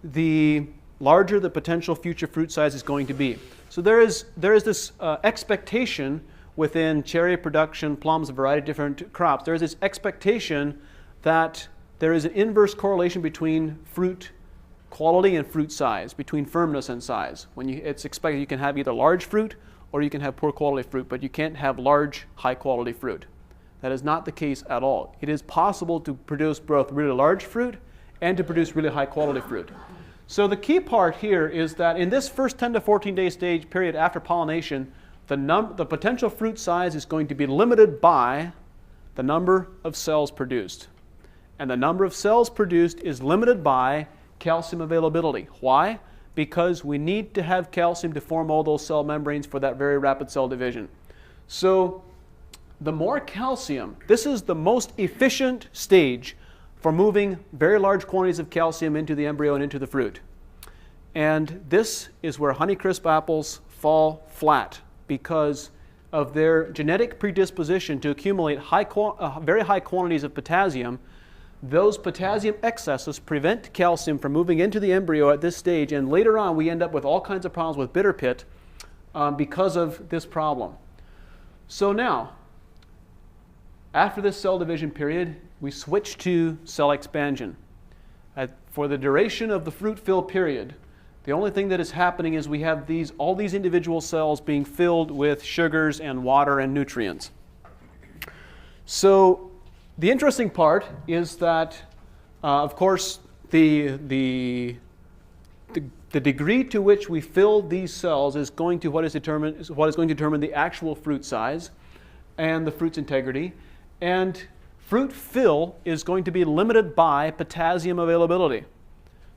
the larger the potential future fruit size is going to be. So there is this expectation within cherry production, plums, a variety of different crops. There is this expectation that there is an inverse correlation between fruit quality and fruit size, between firmness and size. It's expected you can have either large fruit or you can have poor quality fruit, but you can't have large, high quality fruit. That is not the case at all. It is possible to produce both really large fruit and to produce really high quality fruit. So the key part here is that in this first 10 to 14 day stage period after pollination, the potential fruit size is going to be limited by the number of cells produced. And the number of cells produced is limited by calcium availability. Why? Because we need to have calcium to form all those cell membranes for that very rapid cell division. So the more calcium, this is the most efficient stage for moving very large quantities of calcium into the embryo and into the fruit. And this is where Honeycrisp apples fall flat because of their genetic predisposition to accumulate very high quantities of potassium. Those potassium excesses prevent calcium from moving into the embryo at this stage, and later on we end up with all kinds of problems with bitter pit because of this problem. So now, after this cell division period, we switch to cell expansion. For the duration of the fruit fill period, the only thing that is happening is we have all these individual cells being filled with sugars and water and nutrients. So the interesting part is that, of course, the degree to which we fill these cells is going to what is going to determine the actual fruit size and the fruit's integrity. And fruit fill is going to be limited by potassium availability.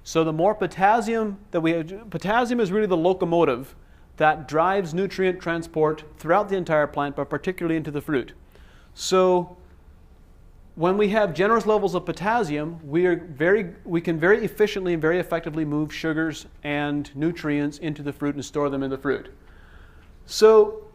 So the more potassium that we have, potassium is really the locomotive that drives nutrient transport throughout the entire plant, but particularly into the fruit. So when we have generous levels of potassium, we can very efficiently and very effectively move sugars and nutrients into the fruit and store them in the fruit. So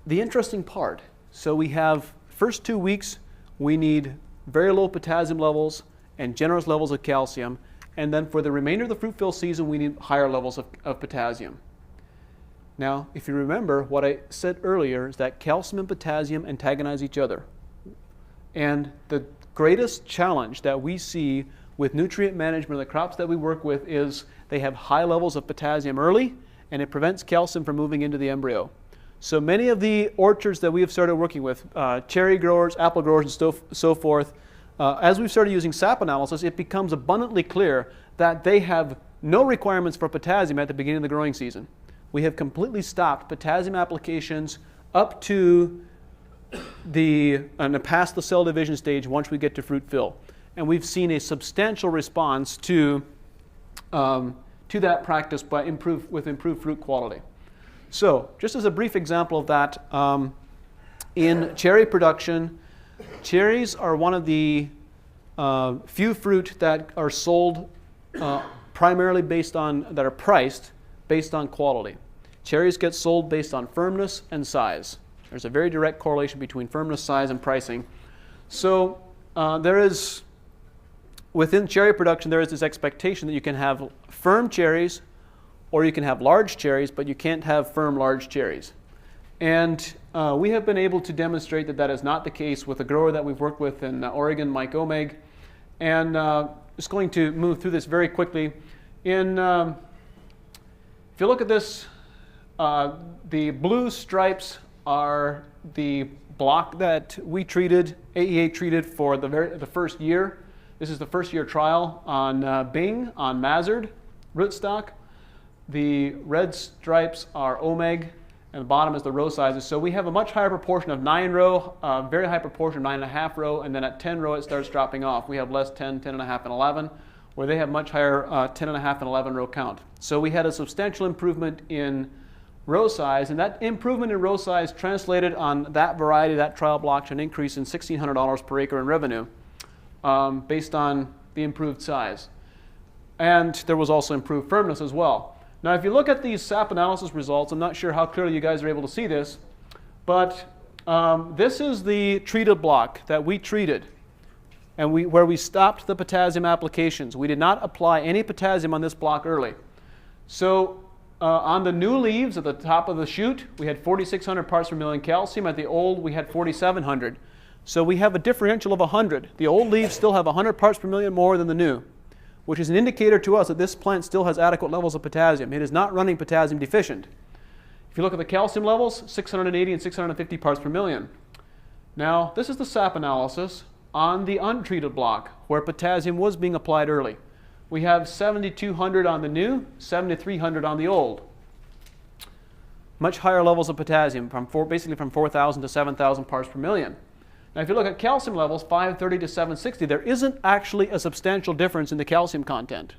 the interesting part, so we have first 2 weeks, we need very low potassium levels and generous levels of calcium. And then for the remainder of the fruit fill season, we need higher levels of potassium. Now, if you remember, what I said earlier is that calcium and potassium antagonize each other. And the greatest challenge that we see with nutrient management of the crops that we work with is they have high levels of potassium early, and it prevents calcium from moving into the embryo. So many of the orchards that we have started working with, cherry growers, apple growers, and so forth, as we've started using sap analysis, it becomes abundantly clear that they have no requirements for potassium at the beginning of the growing season. We have completely stopped potassium applications up to past the cell division stage once we get to fruit fill. And we've seen a substantial response to that practice with improved fruit quality. So, just as a brief example of that, in cherry production, cherries are one of the few fruit that are sold primarily that are priced based on quality. Cherries get sold based on firmness and size. There's a very direct correlation between firmness, size, and pricing. So within cherry production, there is this expectation that you can have firm cherries or you can have large cherries, but you can't have firm large cherries. And we have been able to demonstrate that is not the case with a grower that we've worked with in Oregon, Mike Omeg. And just going to move through this very quickly. If you look at this, the blue stripes are the block that we treated, AEA treated for the first year. This is the first year trial on Bing, on Mazard rootstock. The red stripes are Omeg, and the bottom is the row sizes. So we have a much higher proportion of 9 row, very high proportion of 9.5 row, and then at 10 row it starts dropping off. We have less 10, 10.5, and 11, where they have much higher 10.5 and 11 row count. So we had a substantial improvement in row size, and that improvement in row size translated on that variety, that trial block, to an increase in $1,600 per acre in revenue based on the improved size. And there was also improved firmness as well. Now, if you look at these SAP analysis results, I'm not sure how clearly you guys are able to see this, but this is the treated block that we treated, and where we stopped the potassium applications. We did not apply any potassium on this block early. So on the new leaves at the top of the shoot, we had 4,600 parts per million calcium. At the old, we had 4,700. So we have a differential of 100. The old leaves still have 100 parts per million more than the new, which is an indicator to us that this plant still has adequate levels of potassium. It is not running potassium deficient. If you look at the calcium levels, 680 and 650 parts per million. Now, this is the SAP analysis on the untreated block, where potassium was being applied early. We have 7,200 on the new, 7,300 on the old. Much higher levels of potassium, basically from 4,000 to 7,000 parts per million. Now, if you look at calcium levels, 530 to 760, there isn't actually a substantial difference in the calcium content.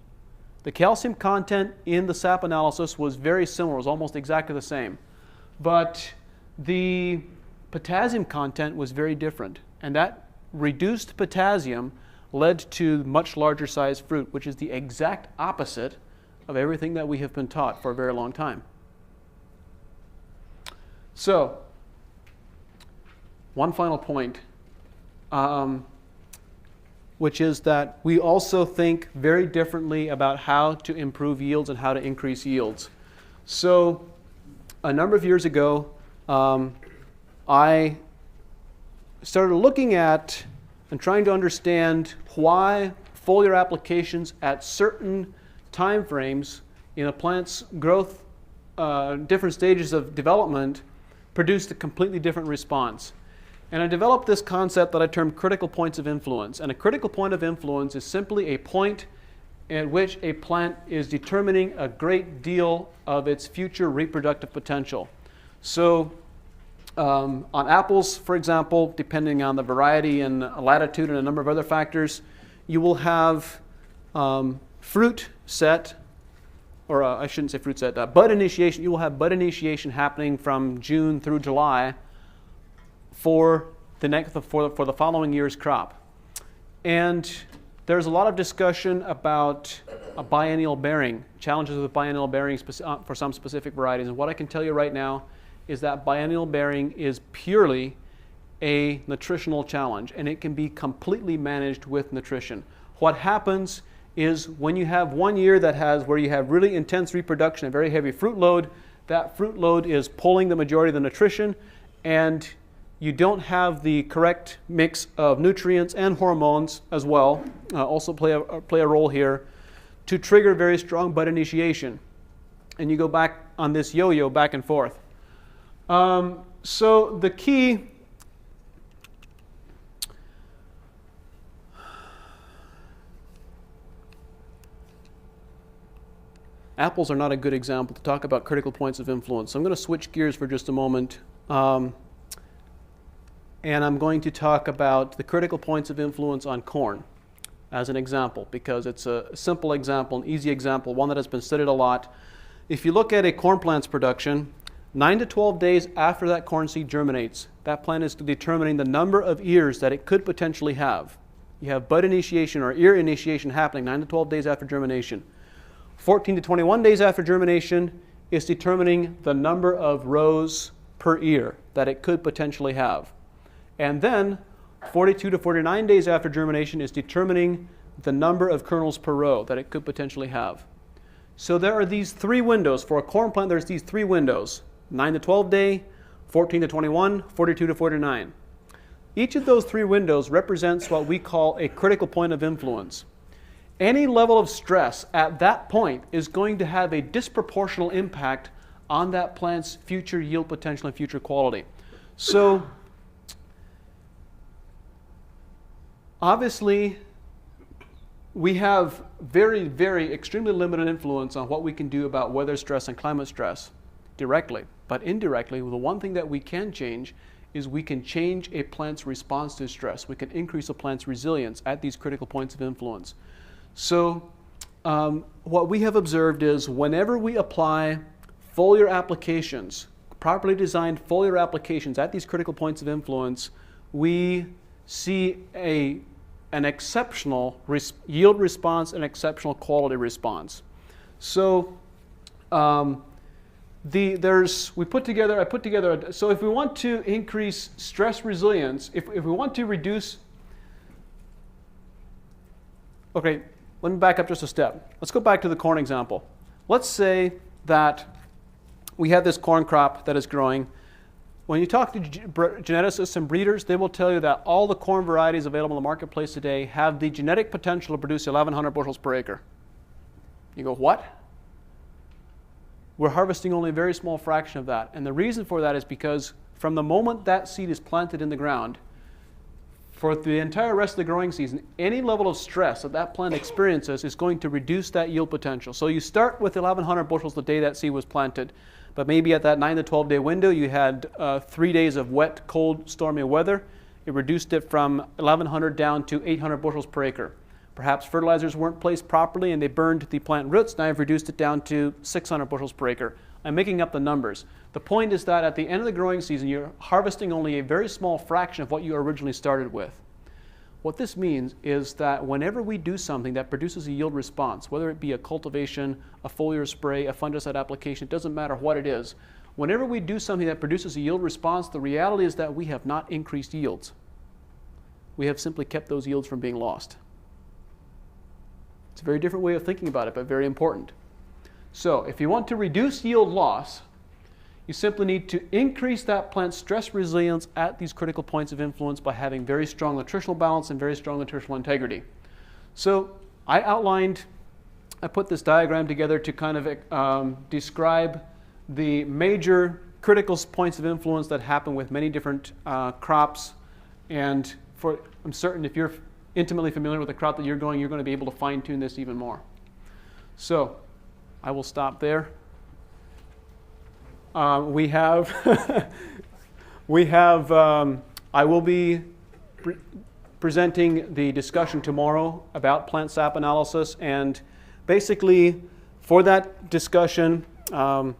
The calcium content in the SAP analysis was very similar, it was almost exactly the same. But the potassium content was very different, and that reduced potassium led to much larger sized fruit, which is the exact opposite of everything that we have been taught for a very long time. So, one final point, which is that we also think very differently about how to improve yields and how to increase yields. So, a number of years ago, I started looking at and trying to understand why foliar applications at certain time frames in a plant's growth, different stages of development, produced a completely different response. And I developed this concept that I termed critical points of influence. And a critical point of influence is simply a point at which a plant is determining a great deal of its future reproductive potential. So on apples, for example, depending on the variety and latitude and a number of other factors, you will have fruit set, or I shouldn't say fruit set, bud initiation. You will have bud initiation happening from June through July for the following year's crop. And there's a lot of discussion about a biennial bearing, challenges with biennial bearing for some specific varieties. And what I can tell you right now is that biennial bearing is purely a nutritional challenge, and it can be completely managed with nutrition. What happens is when you have one year where you have really intense reproduction, a very heavy fruit load, that fruit load is pulling the majority of the nutrition, and you don't have the correct mix of nutrients and hormones as well, also play a role here, to trigger very strong bud initiation. And you go back on this yo-yo back and forth. So the key apples are not a good example to talk about critical points of influence. So I'm going to switch gears for just a moment. And I'm going to talk about the critical points of influence on corn as an example, because it's a simple example, an easy example, one that has been studied a lot. If you look at a corn plant's production, 9 to 12 days after that corn seed germinates, that plant is determining the number of ears that it could potentially have. You have bud initiation or ear initiation happening 9 to 12 days after germination. 14 to 21 days after germination is determining the number of rows per ear that it could potentially have. And then 42 to 49 days after germination is determining the number of kernels per row that it could potentially have. So there are these three windows. For a corn plant, there's these three windows: 9 to 12 day, 14 to 21, 42 to 49. Each of those three windows represents what we call a critical point of influence. Any level of stress at that point is going to have a disproportional impact on that plant's future yield potential and future quality. So obviously, we have extremely limited influence on what we can do about weather stress and climate stress directly. But indirectly, the one thing that we can change is we can change a plant's response to stress. We can increase a plant's resilience at these critical points of influence. So what we have observed is whenever we apply foliar applications, properly designed foliar applications at these critical points of influence, we see an exceptional yield response and exceptional quality response. So I put together, so if we want to increase stress resilience, if we want to reduce, okay, let me back up just a step. Let's go back to the corn example. Let's say that we have this corn crop that is growing. When you talk to geneticists and breeders, they will tell you that all the corn varieties available in the marketplace today have the genetic potential to produce 1,100 bushels per acre. You go, what? We're harvesting only a very small fraction of that. And the reason for that is because from the moment that seed is planted in the ground, for the entire rest of the growing season, any level of stress that that plant experiences is going to reduce that yield potential. So you start with 1,100 bushels the day that seed was planted, but maybe at that 9 to 12 day window you had 3 days of wet, cold, stormy weather. It reduced it from 1,100 down to 800 bushels per acre. Perhaps fertilizers weren't placed properly and they burned the plant roots. Now I've reduced it down to 600 bushels per acre. I'm making up the numbers. The point is that at the end of the growing season, you're harvesting only a very small fraction of what you originally started with. What this means is that whenever we do something that produces a yield response, whether it be a cultivation, a foliar spray, a fungicide application, it doesn't matter what it is. Whenever we do something that produces a yield response, the reality is that we have not increased yields. We have simply kept those yields from being lost. It's a very different way of thinking about it, but very important. So if you want to reduce yield loss, you simply need to increase that plant's stress resilience at these critical points of influence by having very strong nutritional balance and very strong nutritional integrity. So I put this diagram together to kind of describe the major critical points of influence that happen with many different crops. And I'm certain if you're intimately familiar with the crop that you're going to be able to fine-tune this even more. So I will stop there. I will be presenting the discussion tomorrow about plant sap analysis, and basically for that discussion, I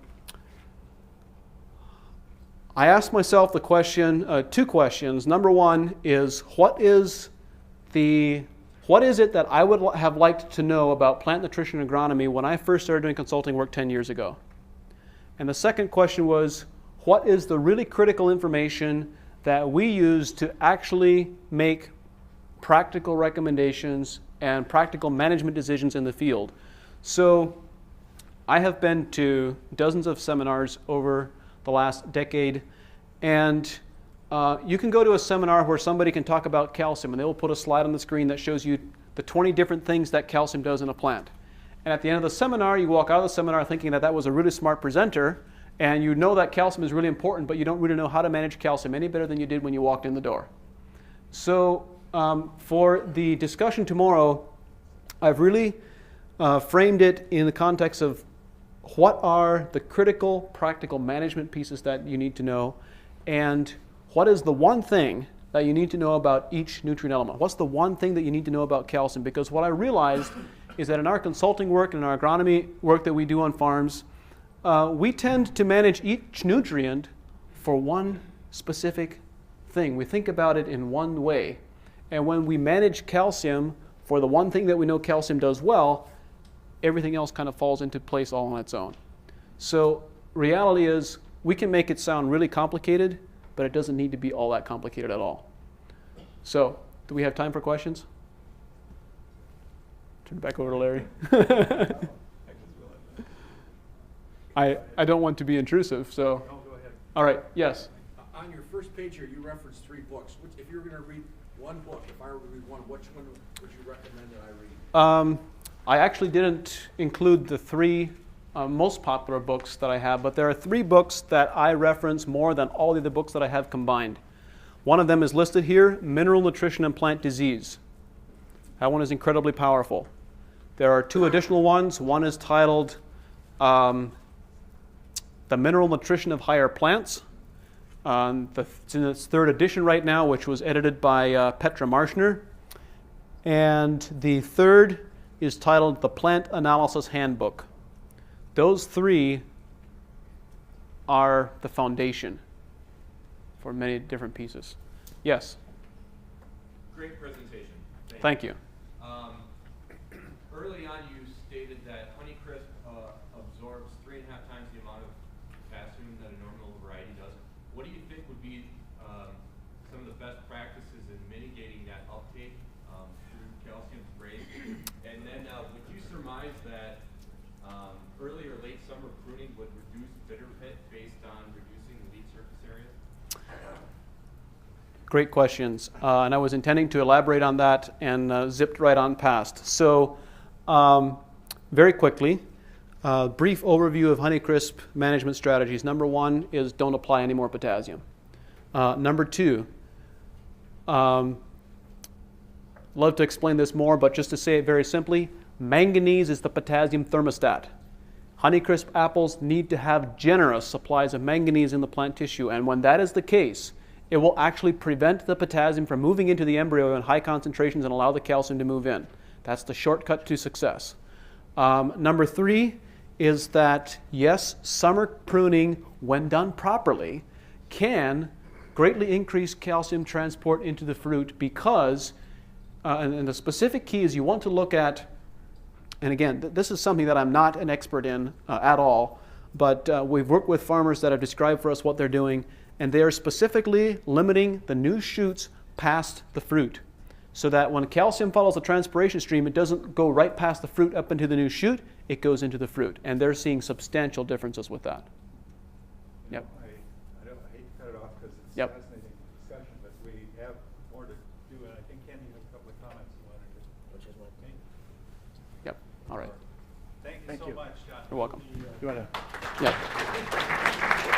asked myself the question, two questions. Number one is what is it that I would have liked to know about plant nutrition and agronomy when I first started doing consulting work 10 years ago? And the second question was, what is the really critical information that we use to actually make practical recommendations and practical management decisions in the field? So I have been to dozens of seminars over the last decade, and you can go to a seminar where somebody can talk about calcium, and they will put a slide on the screen that shows you the 20 different things that calcium does in a plant. And at the end of the seminar, you walk out of the seminar thinking that that was a really smart presenter, and you know that calcium is really important, but you don't really know how to manage calcium any better than you did when you walked in the door. So for the discussion tomorrow, I've really framed it in the context of what are the critical practical management pieces that you need to know, and what is the one thing that you need to know about each nutrient element? What's the one thing that you need to know about calcium? Because what I realized is that in our consulting work and in our agronomy work that we do on farms, we tend to manage each nutrient for one specific thing. We think about it in one way. And when we manage calcium for the one thing that we know calcium does well, everything else kind of falls into place all on its own. So reality is we can make it sound really complicated, but it doesn't need to be all that complicated at all. So do we have time for questions? Turn it back over to Larry. I don't want to be intrusive, so. No, go ahead. All right, yes. On your first page here, you referenced 3 books. If you were going to read one book, if I were to read one, which one would you recommend that I read? I actually didn't include the 3 most popular books that I have, but there are 3 books that I reference more than all the other books that I have combined. One of them is listed here, Mineral Nutrition and Plant Disease. That one is incredibly powerful. There are 2 additional ones. One is titled The Mineral Nutrition of Higher Plants. It's in its third edition right now, which was edited by Petra Marshner. And the third is titled The Plant Analysis Handbook. Those three are the foundation for many different pieces. Yes? Great presentation. Thank you. Early on, you stated that Honeycrisp absorbs 3.5 times the amount of potassium that a normal variety does. What do you think would be some of the best practices in mitigating that uptake through calcium sprays? And then would you surmise that early or late summer pruning would reduce bitter pit based on reducing the leaf surface area? Great questions. And I was intending to elaborate on that and zipped right on past. So very quickly, brief overview of Honeycrisp management strategies. Number one is don't apply any more potassium. Number two, love to explain this more, but just to say it very simply, manganese is the potassium thermostat. Honeycrisp apples need to have generous supplies of manganese in the plant tissue, and when that is the case, it will actually prevent the potassium from moving into the embryo in high concentrations and allow the calcium to move in. That's the shortcut to success. Number three is that, yes, summer pruning, when done properly, can greatly increase calcium transport into the fruit because, and the specific key is you want to look at, and again, this is something that I'm not an expert in at all, but we've worked with farmers that have described for us what they're doing, and they are specifically limiting the new shoots past the fruit, so that when calcium follows the transpiration stream, it doesn't go right past the fruit up into the new shoot, it goes into the fruit. And they're seeing substantial differences with that. Yep. I hate to cut it off because it's Yep. a fascinating discussion, but we have more to do, and I think Ken, you have a couple of comments you wanted to make. Yep. All right. Thank you so much, John. You're welcome. The, You want to? Yep.